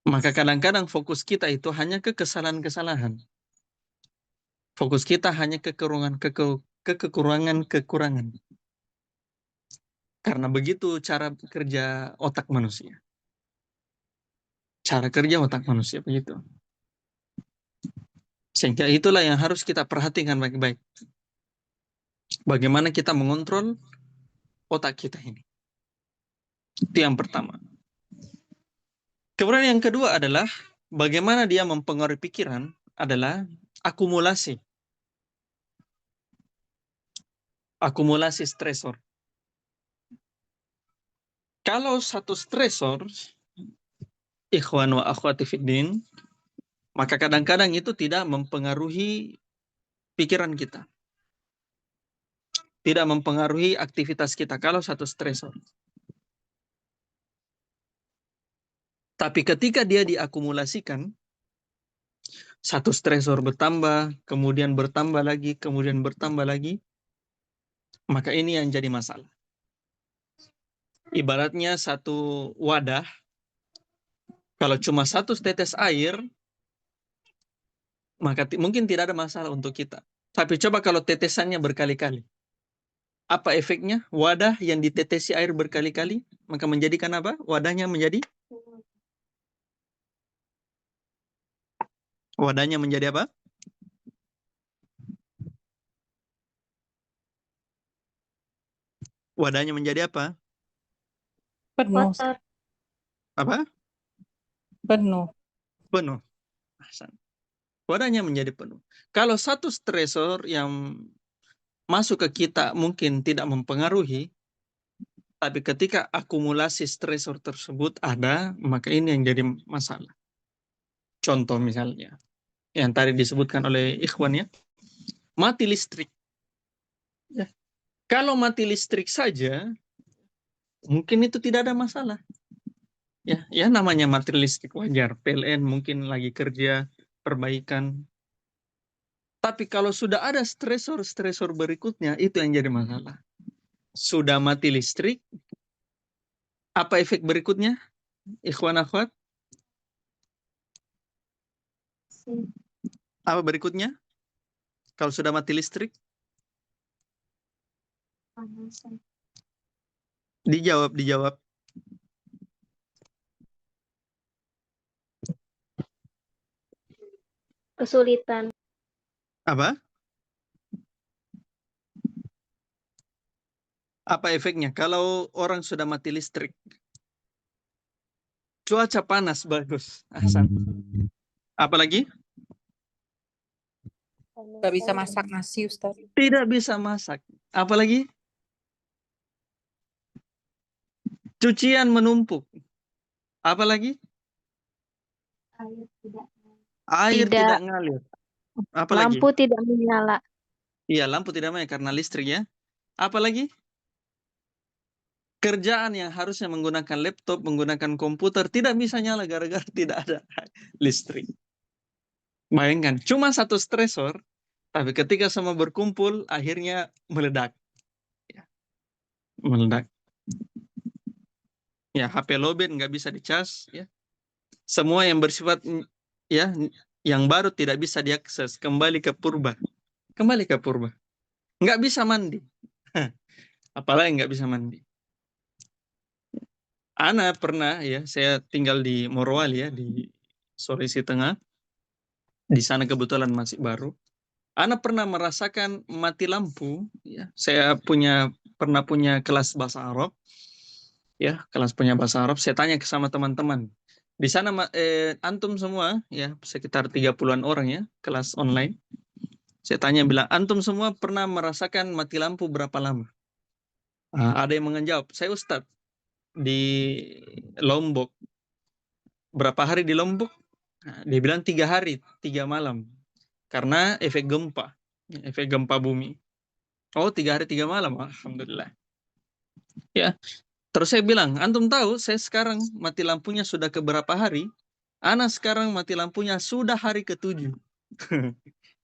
Maka kadang-kadang fokus kita itu hanya ke kesalahan-kesalahan. Fokus kita hanya ke kekurangan-kekurangan. Karena begitu cara kerja otak manusia. Cara kerja otak manusia begitu. Sehingga itulah yang harus kita perhatikan baik-baik. Bagaimana kita mengontrol otak kita ini. Itu yang pertama. Kemudian yang kedua adalah bagaimana dia mempengaruhi pikiran adalah akumulasi. Akumulasi stresor. Kalau satu stresor, ikhwan wa akhwati fiddin, maka kadang-kadang itu tidak mempengaruhi pikiran kita. Tidak mempengaruhi aktivitas kita kalau satu stresor. Tapi ketika dia diakumulasikan, satu stresor bertambah, kemudian bertambah lagi, kemudian bertambah lagi, maka ini yang jadi masalah. Ibaratnya satu wadah, kalau cuma satu tetes air, maka mungkin tidak ada masalah untuk kita. Tapi coba kalau tetesannya berkali-kali. Apa efeknya? Wadah yang ditetesi air berkali-kali, maka menjadikan apa? Wadahnya menjadi apa? Wadahnya menjadi apa? Penuh. Kotor. Apa? Penuh. Penuh. Wadahnya menjadi penuh. Kalau satu stresor yang masuk ke kita mungkin tidak mempengaruhi, tapi ketika akumulasi stresor tersebut ada, maka ini yang jadi masalah. Contoh misalnya, yang tadi disebutkan oleh ikhwan ya, mati listrik. Ya. Kalau mati listrik saja, mungkin itu tidak ada masalah. Ya namanya mati listrik wajar. PLN mungkin lagi kerja perbaikan. Tapi kalau sudah ada stresor berikutnya, itu yang jadi masalah. Sudah mati listrik, apa efek berikutnya? Ikhwan akhwat? Apa berikutnya? Kalau sudah mati listrik? Dijawab. Kesulitan. Apa? Apa efeknya? Kalau orang sudah mati listrik, cuaca panas bagus. Ahsan. Apa lagi? Nggak bisa masak nasi, Ustaz. Tidak bisa masak. Apa lagi? Cucian menumpuk. Apa lagi? Air Tidak. tidak ngalir. Apa lagi? Lampu tidak menyala. Iya, lampu tidak menyala karena listrik ya. Apa lagi? Kerjaan yang harusnya menggunakan laptop, menggunakan komputer, tidak bisa nyala gara-gara tidak ada listrik. Bayangkan, cuma satu stresor, tapi ketika semua berkumpul, akhirnya meledak. Ya, meledak. Ya, HP lowbat nggak bisa dicas. Ya. Semua yang bersifat ya yang baru tidak bisa diakses. Kembali ke purba. Kembali ke purba. Nggak bisa mandi. Apalagi nggak bisa mandi. Ana pernah ya, saya tinggal di Morowali ya, di Sulawesi Tengah. Di sana kebetulan masih baru. Ana pernah merasakan mati lampu. Ya. Saya pernah punya kelas bahasa Arab. Ya, kelas punya bahasa Arab. Saya tanya ke sama teman-teman. Di sana antum semua ya sekitar 30-an orang ya, kelas online. Saya tanya bilang, antum semua pernah merasakan mati lampu berapa lama? Ada yang menjawab, saya Ustadz di Lombok. Berapa hari di Lombok? Dia bilang 3 hari, 3 malam. Karena efek gempa bumi. Oh, 3 hari 3 malam, alhamdulillah. Ya, terus saya bilang, antum tahu saya sekarang mati lampunya sudah ke berapa hari? Ana sekarang mati lampunya sudah hari ke-7.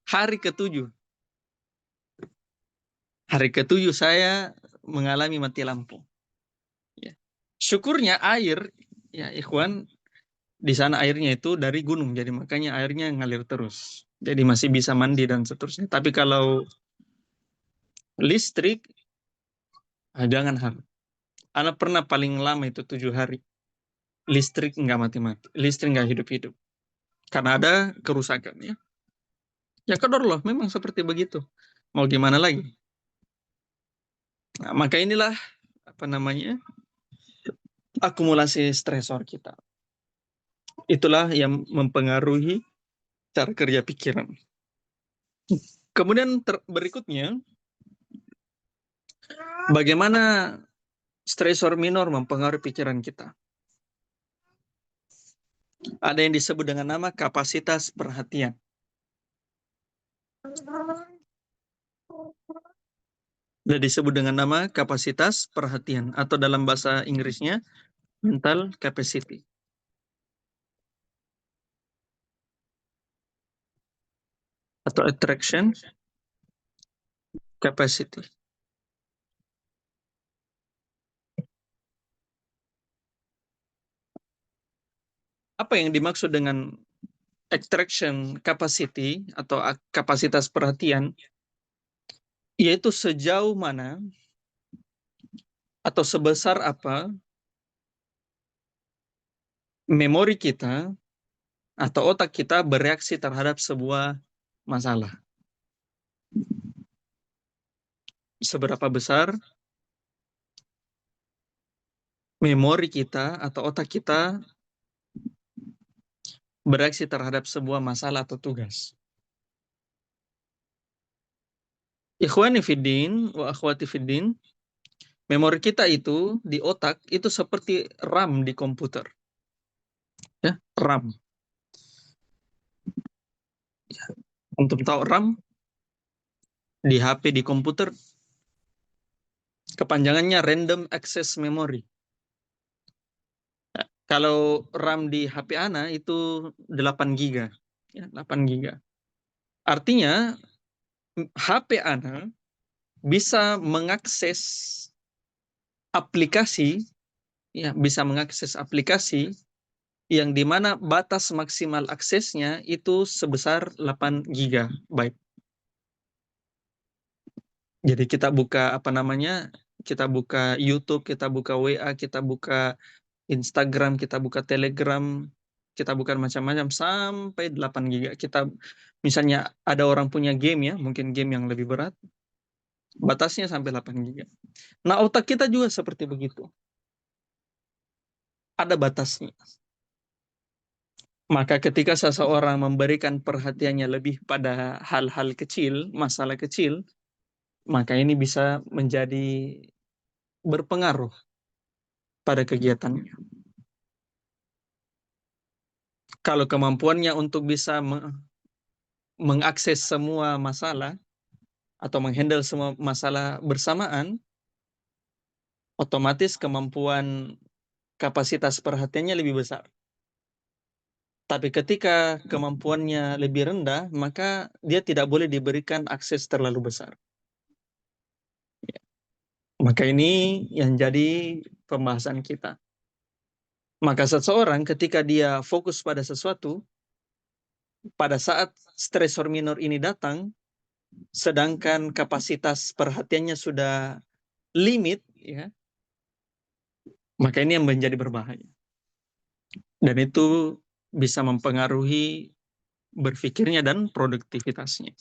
Hari ke-7. Hari ke-7 saya mengalami mati lampu. Ya. Syukurnya air, ya ikhwan, di sana airnya itu dari gunung, jadi makanya airnya ngalir terus. Jadi masih bisa mandi dan seterusnya. Tapi kalau listrik, jangan harap. Ana pernah paling lama itu 7 hari. Listrik nggak mati-mati. Listrik nggak hidup-hidup. Karena ada kerusakan ya. Ya loh, memang seperti begitu. Mau gimana lagi? Nah, maka inilah apa namanya akumulasi stresor kita. Itulah yang mempengaruhi cara kerja pikiran. Kemudian berikutnya, bagaimana stresor minor mempengaruhi pikiran kita? Ada yang disebut dengan nama kapasitas perhatian. Ada disebut dengan nama kapasitas perhatian atau dalam bahasa Inggrisnya mental capacity. Atau attraction capacity. Apa yang dimaksud dengan attraction capacity atau kapasitas perhatian? Yaitu sejauh mana atau sebesar apa memori kita atau otak kita bereaksi terhadap sebuah masalah. Seberapa besar memori kita atau otak kita bereaksi terhadap sebuah masalah atau tugas. Ikhwani fiddin wa akhwati fiddin, memori kita itu di otak itu seperti RAM di komputer. Ya, RAM. Untuk tahu RAM di HP di komputer kepanjangannya random access memory. Kalau RAM di HP Ana itu 8 GB. Ya, 8 GB. Artinya HP Ana bisa mengakses aplikasi, ya, bisa mengakses aplikasi yang dimana batas maksimal aksesnya itu sebesar 8 GB. Jadi kita buka kita buka YouTube, kita buka WA, kita buka Instagram, kita buka Telegram, kita buka macam-macam sampai 8 GB. Kita misalnya ada orang punya game ya, mungkin game yang lebih berat, batasnya sampai 8 GB. Nah, otak kita juga seperti begitu. Ada batasnya. Maka ketika seseorang memberikan perhatiannya lebih pada hal-hal kecil, masalah kecil, maka ini bisa menjadi berpengaruh pada kegiatannya. Kalau kemampuannya untuk bisa mengakses semua masalah atau menghandle semua masalah bersamaan, otomatis kemampuan kapasitas perhatiannya lebih besar. Tapi ketika kemampuannya lebih rendah, maka dia tidak boleh diberikan akses terlalu besar. Maka ini yang jadi pembahasan kita. Maka seseorang ketika dia fokus pada sesuatu, pada saat stresor minor ini datang, sedangkan kapasitas perhatiannya sudah limit, ya, maka ini yang menjadi berbahaya. Dan itu bisa mempengaruhi berpikirnya dan produktivitasnya.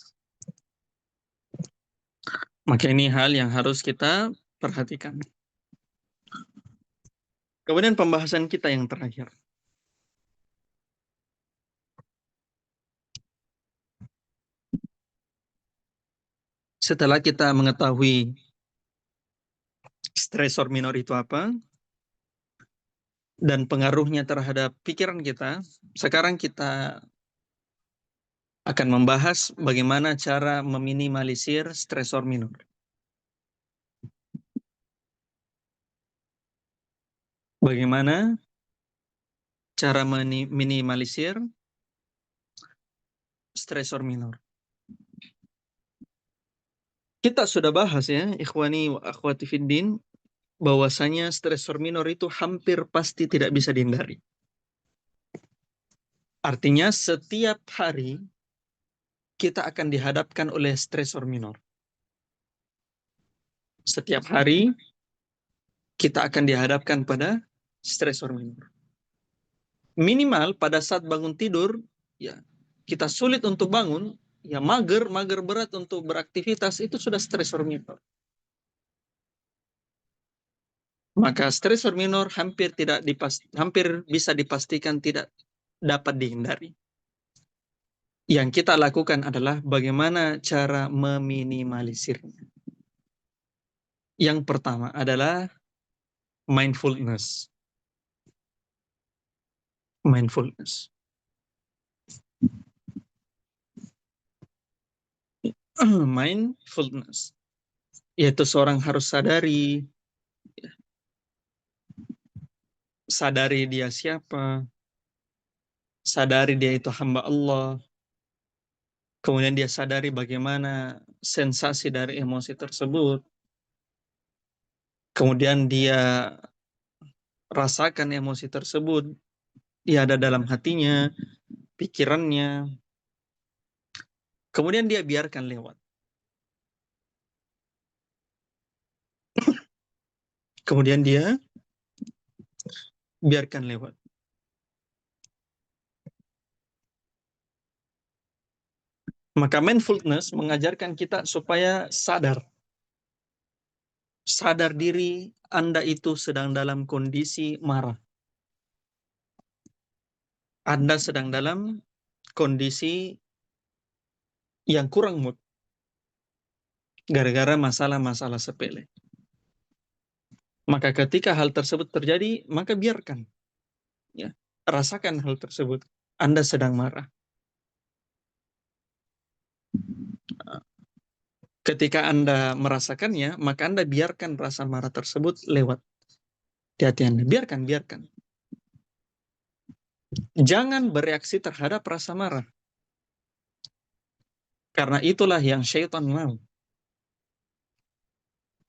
Maka ini hal yang harus kita perhatikan. Kemudian pembahasan kita yang terakhir. Setelah kita mengetahui stresor minor itu apa, dan pengaruhnya terhadap pikiran kita, sekarang kita akan membahas bagaimana cara meminimalisir stresor minor. Bagaimana cara meminimalisir stresor minor. Kita sudah bahas ya, ikhwani wa akhwati fiddin, bahwasanya stresor minor itu hampir pasti tidak bisa dihindari. Artinya setiap hari kita akan dihadapkan oleh stresor minor. Setiap hari kita akan dihadapkan pada stresor minor. Minimal pada saat bangun tidur, ya kita sulit untuk bangun, ya mager berat untuk beraktivitas, itu sudah stresor minor. Maka stresor minor hampir bisa dipastikan tidak dapat dihindari. Yang kita lakukan adalah bagaimana cara meminimalisirnya. Yang pertama adalah mindfulness. Mindfulness. Mindfulness. Yaitu seorang harus sadari dia siapa, sadari dia itu hamba Allah, kemudian dia sadari bagaimana sensasi dari emosi tersebut, kemudian dia rasakan emosi tersebut, dia ada dalam hatinya, pikirannya, kemudian dia biarkan lewat. Kemudian dia biarkan lewat. Maka mindfulness mengajarkan kita supaya sadar diri Anda itu sedang dalam kondisi marah. Anda sedang dalam kondisi yang kurang mood gara-gara masalah-masalah sepele. Maka ketika hal tersebut terjadi, maka biarkan. Ya, rasakan hal tersebut. Anda sedang marah. Ketika Anda merasakannya, maka Anda biarkan rasa marah tersebut lewat di hati Anda. Biarkan. Jangan bereaksi terhadap rasa marah. Karena itulah yang syaitan mau.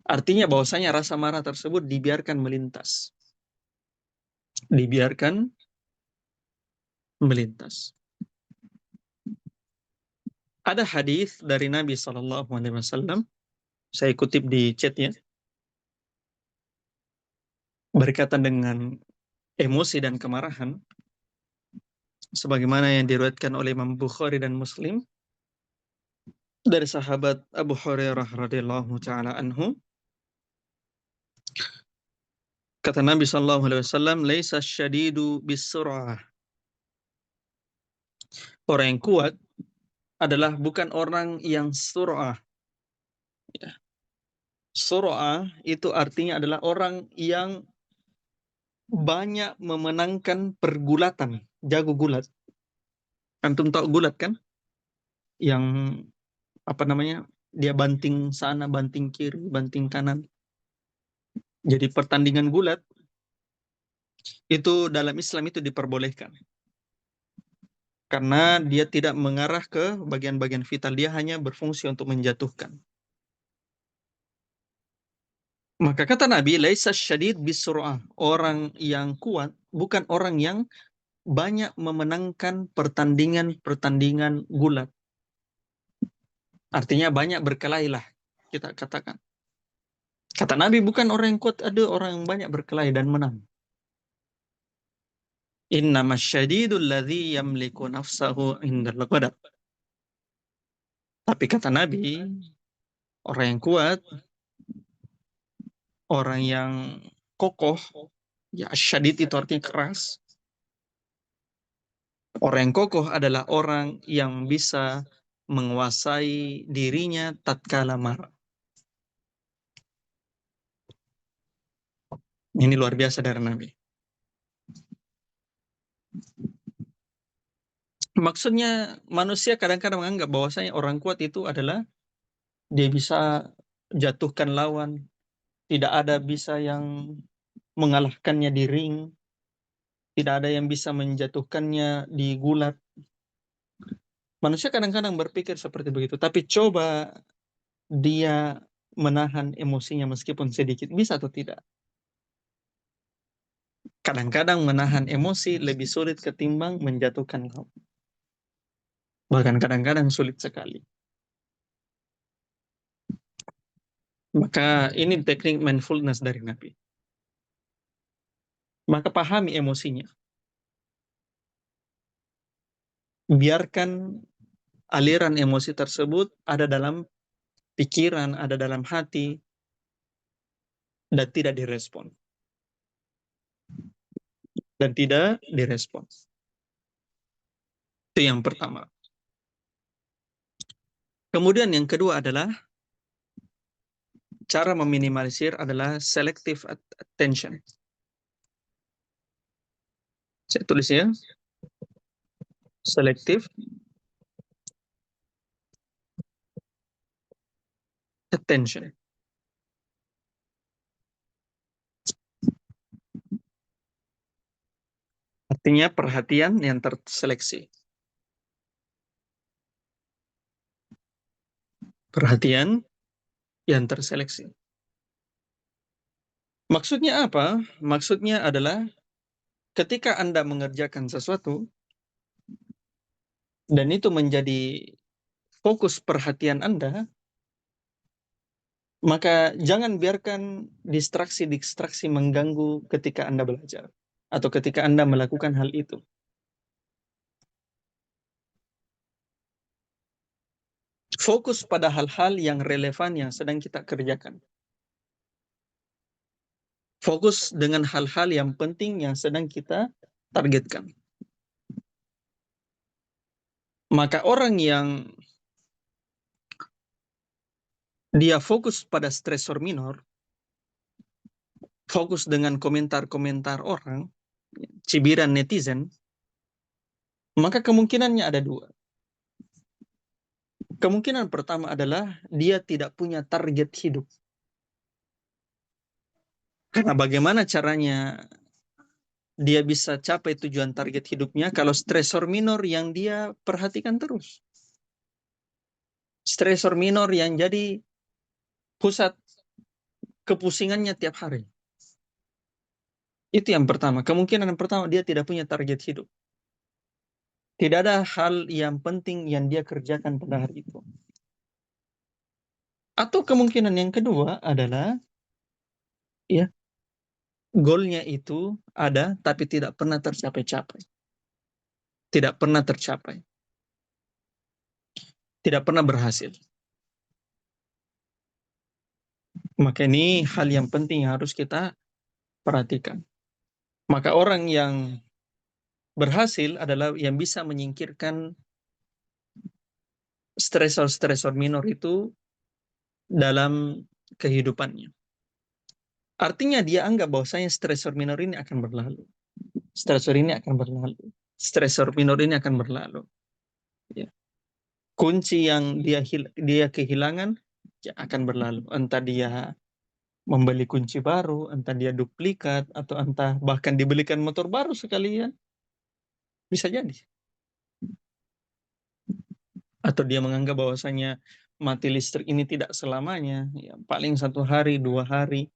Artinya bahwasanya rasa marah tersebut dibiarkan melintas. Dibiarkan melintas. Ada hadis dari Nabi SAW, saya kutip di chatnya, berkaitan dengan emosi dan kemarahan, sebagaimana yang diriwayatkan oleh Imam Bukhari dan Muslim dari sahabat Abu Hurairah radhiyallahu taala anhu. Kata Nabi SAW, laisa syadidu bisur'ah. Orang yang kuat adalah bukan orang yang sur'ah. Ya. Sur'ah itu artinya adalah orang yang banyak memenangkan pergulatan, jago gulat. Antum tahu gulat kan? Yang apa namanya? Dia banting sana, banting kiri, banting kanan. Jadi pertandingan gulat itu dalam Islam itu diperbolehkan. Karena dia tidak mengarah ke bagian-bagian vital, dia hanya berfungsi untuk menjatuhkan. Maka kata Nabi, laisa syadid bisur'ah. Orang yang kuat bukan orang yang banyak memenangkan pertandingan-pertandingan gulat. Artinya banyak berkelahi lah, kita katakan. Kata Nabi, bukan orang yang kuat, ada orang yang banyak berkelahi dan menang. Innama syadidul ladzi yamliku nafsahu indal ghadab. Tapi kata Nabi, orang yang kuat, orang yang kokoh, ya syadid itu artinya keras. Orang yang kokoh adalah orang yang bisa menguasai dirinya tatkala marah. Ini luar biasa dari Nabi. Maksudnya manusia kadang-kadang menganggap bahwasanya orang kuat itu adalah dia bisa jatuhkan lawan, tidak ada bisa yang mengalahkannya di ring, tidak ada yang bisa menjatuhkannya di gulat. Manusia kadang-kadang berpikir seperti begitu, tapi coba dia menahan emosinya meskipun sedikit, bisa atau tidak? Kadang-kadang menahan emosi lebih sulit ketimbang menjatuhkan lawan. Bahkan kadang-kadang sulit sekali. Maka ini teknik mindfulness dari Nabi. Maka pahami emosinya. Biarkan aliran emosi tersebut ada dalam pikiran, ada dalam hati, dan tidak direspon. Dan tidak direspon. Itu yang pertama. Kemudian yang kedua adalah cara meminimalisir adalah selective attention. Saya tulis ya. Selective attention. Artinya perhatian yang terseleksi. Perhatian yang terseleksi. Maksudnya apa? Maksudnya adalah ketika Anda mengerjakan sesuatu dan itu menjadi fokus perhatian Anda, maka jangan biarkan distraksi-distraksi mengganggu ketika Anda belajar atau ketika Anda melakukan hal itu. Fokus pada hal-hal yang relevan yang sedang kita kerjakan. Fokus dengan hal-hal yang penting yang sedang kita targetkan. Maka orang yang dia fokus pada stresor minor, fokus dengan komentar-komentar orang, cibiran netizen, maka kemungkinannya ada dua. Kemungkinan pertama adalah dia tidak punya target hidup. Karena bagaimana caranya dia bisa capai tujuan target hidupnya kalau stresor minor yang dia perhatikan terus. Stresor minor yang jadi pusat kepusingannya tiap hari. Itu yang pertama. Kemungkinan yang pertama dia tidak punya target hidup. Tidak ada hal yang penting yang dia kerjakan pada hari itu. Atau kemungkinan yang kedua adalah ya, goalnya itu ada tapi tidak pernah tercapai-capai. Tidak pernah tercapai. Tidak pernah berhasil. Maka ini hal yang penting yang harus kita perhatikan. Maka orang yang berhasil adalah yang bisa menyingkirkan stresor-stresor minor itu dalam kehidupannya. Artinya dia anggap bahwasanya stresor minor ini akan berlalu. Stresor ini akan berlalu. Stresor minor ini akan berlalu. Ya. Kunci yang dia kehilangan ya akan berlalu. Entah dia membeli kunci baru, entah dia duplikat, atau entah bahkan dibelikan motor baru sekalian. Bisa jadi. Atau dia menganggap bahwasanya mati listrik ini tidak selamanya. Ya, paling 1 hari, 2 hari.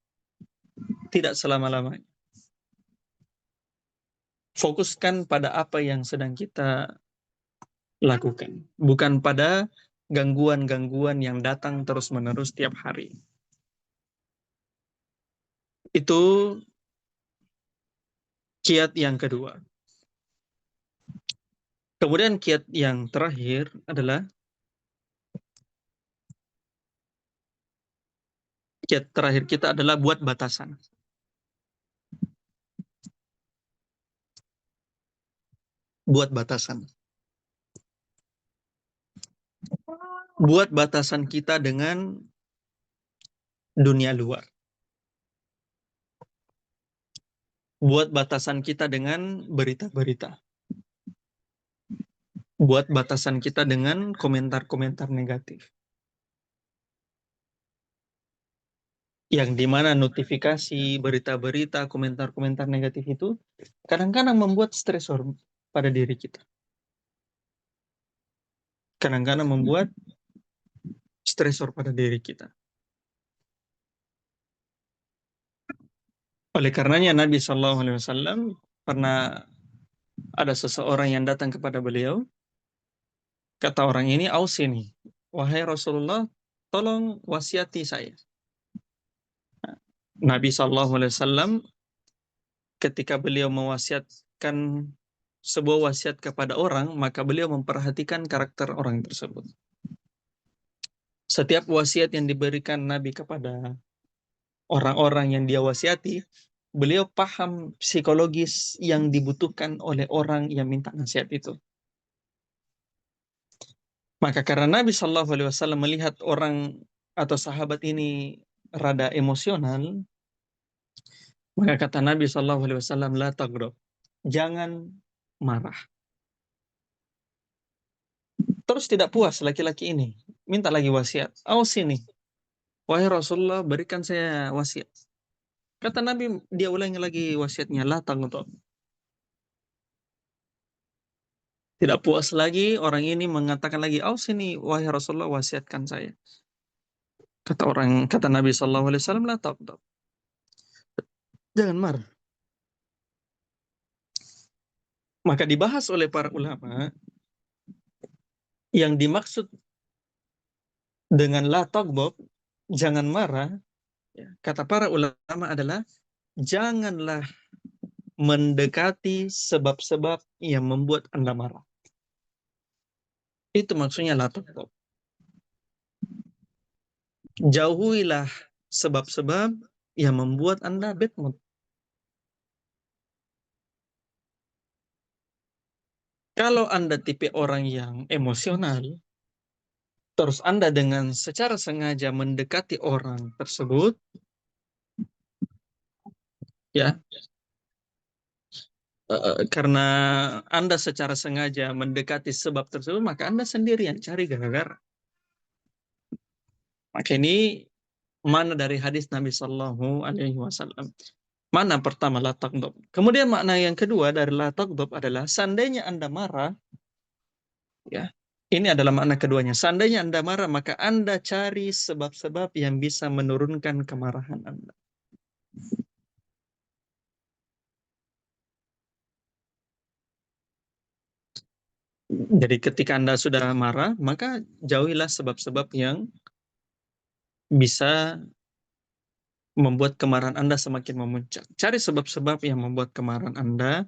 Tidak selama-lamanya. Fokuskan pada apa yang sedang kita lakukan. Bukan pada gangguan-gangguan yang datang terus-menerus tiap hari. Itu kiat yang kedua. Kemudian kiat yang terakhir adalah kiat terakhir kita adalah buat batasan. Buat batasan. Buat batasan kita dengan dunia luar. Buat batasan kita dengan berita-berita. Buat batasan kita dengan komentar-komentar negatif. Yang dimana notifikasi, berita-berita, komentar-komentar negatif itu kadang-kadang membuat stresor pada diri kita. Kadang-kadang membuat stresor pada diri kita. Oleh karenanya Nabi SAW pernah ada seseorang yang datang kepada beliau. Kata orang ini, "Ausini, wahai Rasulullah, tolong wasiati saya." Nabi SAW ketika beliau mewasiatkan sebuah wasiat kepada orang, maka beliau memperhatikan karakter orang tersebut. Setiap wasiat yang diberikan Nabi kepada orang-orang yang dia wasiati, beliau paham psikologis yang dibutuhkan oleh orang yang minta nasihat itu. Maka karena Nabi SAW melihat orang atau sahabat ini rada emosional, maka kata Nabi SAW, la taghdab, jangan marah. Terus tidak puas laki-laki ini, minta lagi wasiat. Ausini, wahai Rasulullah, berikan saya wasiat. Kata Nabi, dia ulangi lagi wasiatnya, la taghdab. Tidak puas lagi, orang ini mengatakan lagi, ausini, wahai Rasulullah, wasiatkan saya. Kata Nabi SAW, la taghdab. Jangan marah. Maka dibahas oleh para ulama, yang dimaksud dengan la taghdab, jangan marah, kata para ulama adalah janganlah mendekati sebab-sebab yang membuat Anda marah. Itu maksudnya la taghdab. Jauhilah sebab-sebab yang membuat Anda bad mood. Kalau Anda tipe orang yang emosional, terus Anda dengan secara sengaja mendekati orang tersebut, ya, karena Anda secara sengaja mendekati sebab tersebut, maka Anda sendiri yang cari gara-gara. Maka ini mana dari hadis Nabi Sallallahu Alaihi Wasallam. Mana pertama la taghdab. Kemudian makna yang kedua dari la taghdab adalah seandainya Anda marah, ya, ini adalah makna keduanya. Seandainya Anda marah, maka Anda cari sebab-sebab yang bisa menurunkan kemarahan Anda. Jadi ketika Anda sudah marah, maka jauhilah sebab-sebab yang bisa membuat kemarahan Anda semakin memuncak. Cari sebab-sebab yang membuat kemarahan Anda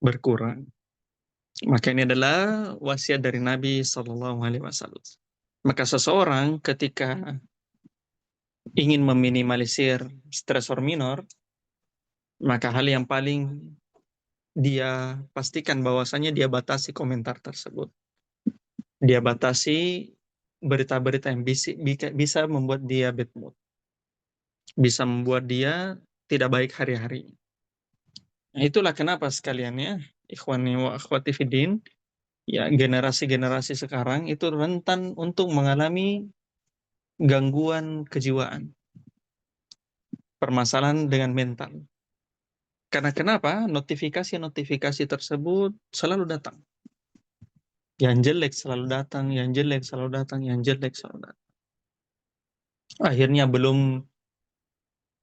berkurang. Maka ini adalah wasiat dari Nabi SAW. Maka seseorang ketika ingin meminimalisir stresor minor, maka hal yang paling dia pastikan bahwasanya dia batasi komentar tersebut. Dia batasi berita-berita yang bisa membuat dia bad mood. bisa membuat dia tidak baik hari-hari. Nah, itulah kenapa sekalian ya, ikhwani wa akhwati fiddin, ya generasi-generasi sekarang itu rentan untuk mengalami gangguan kejiwaan, permasalahan dengan mental. Karena kenapa? Notifikasi-notifikasi tersebut selalu datang. Yang jelek selalu datang, yang jelek selalu datang, yang jelek selalu datang. Akhirnya belum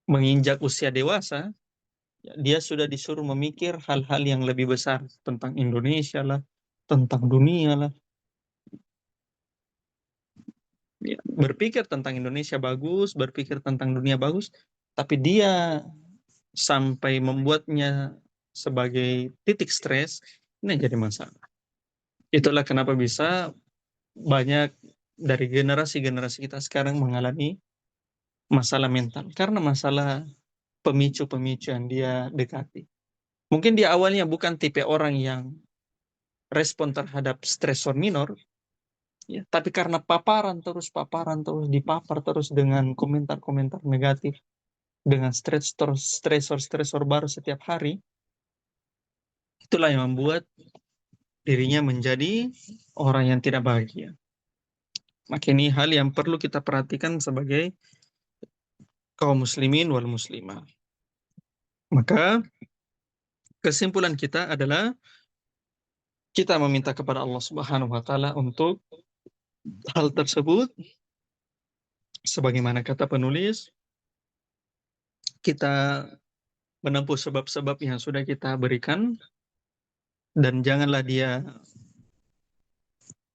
menginjak usia dewasa, ya, dia sudah disuruh memikir hal-hal yang lebih besar tentang Indonesia lah, tentang dunia lah. Ya, berpikir tentang Indonesia bagus, berpikir tentang dunia bagus, tapi dia sampai membuatnya sebagai titik stres, ini jadi masalah. Itulah kenapa bisa banyak dari generasi-generasi kita sekarang mengalami masalah mental, karena masalah pemicu-pemicu yang dia dekati. Mungkin di awalnya bukan tipe orang yang respon terhadap stresor minor, ya, tapi karena paparan terus, dipapar terus dengan komentar-komentar negatif, dengan stresor baru setiap hari, itulah yang membuat dirinya menjadi orang yang tidak bahagia. Maka ini hal yang perlu kita perhatikan sebagai kaum muslimin wal muslimah. Maka kesimpulan kita adalah kita meminta kepada Allah Subhanahu wa taala untuk hal tersebut, sebagaimana kata penulis, kita menempuh sebab-sebab yang sudah kita berikan, dan janganlah dia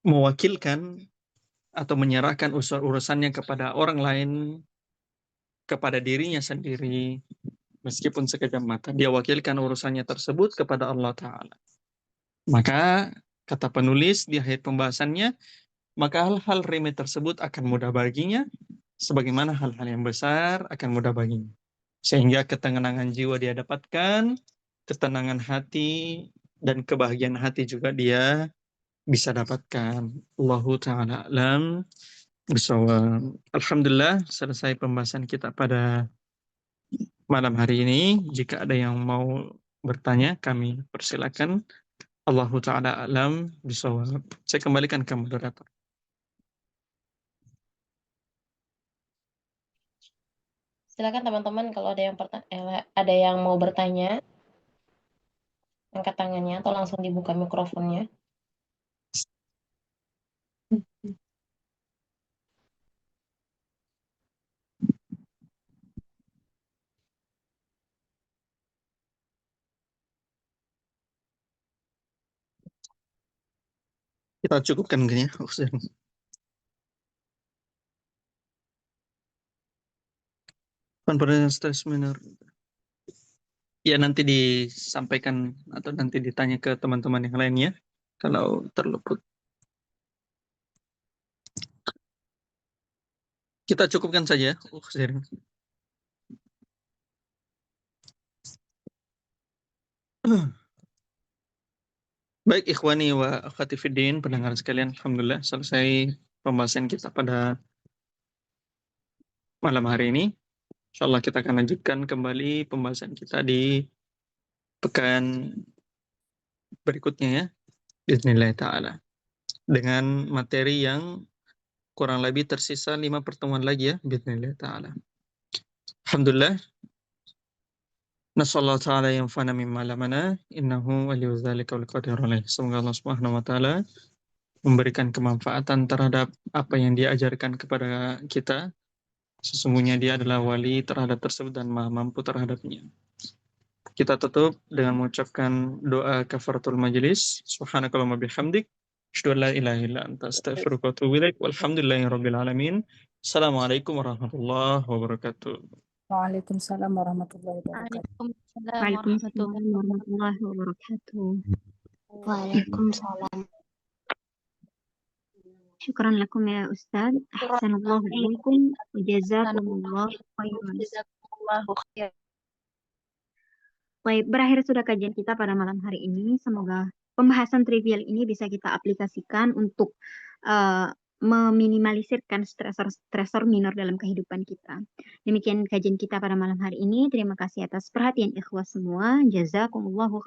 mewakilkan atau menyerahkan urusannya kepada orang lain, kepada dirinya sendiri, meskipun sekejap mata. Dia wakilkan urusannya tersebut kepada Allah Ta'ala. Maka, kata penulis di akhir pembahasannya, maka hal-hal remeh tersebut akan mudah baginya, sebagaimana hal-hal yang besar akan mudah baginya. Sehingga ketenangan jiwa dia dapatkan, ketenangan hati, dan kebahagiaan hati juga dia bisa dapatkan. Allahu ta'ala alam bisawab. Alhamdulillah, selesai pembahasan kita pada malam hari ini. Jika ada yang mau bertanya, kami persilakan. Allahu ta'ala alam bisawab. Saya kembalikan ke moderator. Silakan teman-teman kalau ada yang mau bertanya, angkat tangannya atau langsung dibuka mikrofonnya. Kita cukupkan mungkin ya. Konferensi stres minor. Ya nanti disampaikan atau nanti ditanya ke teman-teman yang lainnya kalau terluput. Kita cukupkan saja. Baik ikhwani wa akhwati fiddin, pendengar sekalian, alhamdulillah selesai pembahasan kita pada malam hari ini. Insyaallah kita akan lanjutkan kembali pembahasan kita di pekan berikutnya ya, bismillah ta'ala. Dengan materi yang kurang lebih tersisa 5 pertemuan lagi ya, bismillah ta'ala. Alhamdulillah. Nasallahu ta'ala yanfa'ana mimma lamana, innahu waliyyu dzalika wal qadiru alaih. Semoga Allah Subhanahu wa taala memberikan kemanfaatan terhadap apa yang dia ajarkan kepada kita. Sesungguhnya dia adalah wali terhadap tersebut dan maha mampu terhadapnya. Kita tutup dengan mengucapkan doa kafaratul majlis. Subhanakallahumma bihamdik, asyhadu an la ilaha illa anta, astaghfiruka wa atubu ilaik. Walhamdulillahirabbil alamin. Assalamualaikum warahmatullahi wabarakatuh. Waalaikumsalam warahmatullahi wabarakatuh. Waalaikumsalam warahmatullahi wabarakatuh. Waalaikumsalam. Syukran lakum ya Ustaz. Ahsanallahu ilaikum wa jazakumullah khairan. Jazakumullahu khair. Baik, berakhir sudah kajian kita pada malam hari ini. Semoga pembahasan trivial ini bisa kita aplikasikan untuk meminimalisirkan stresor minor dalam kehidupan kita. Demikian kajian kita pada malam hari ini. Terima kasih atas perhatian ikhwas semua. Jazakumullahu khairan.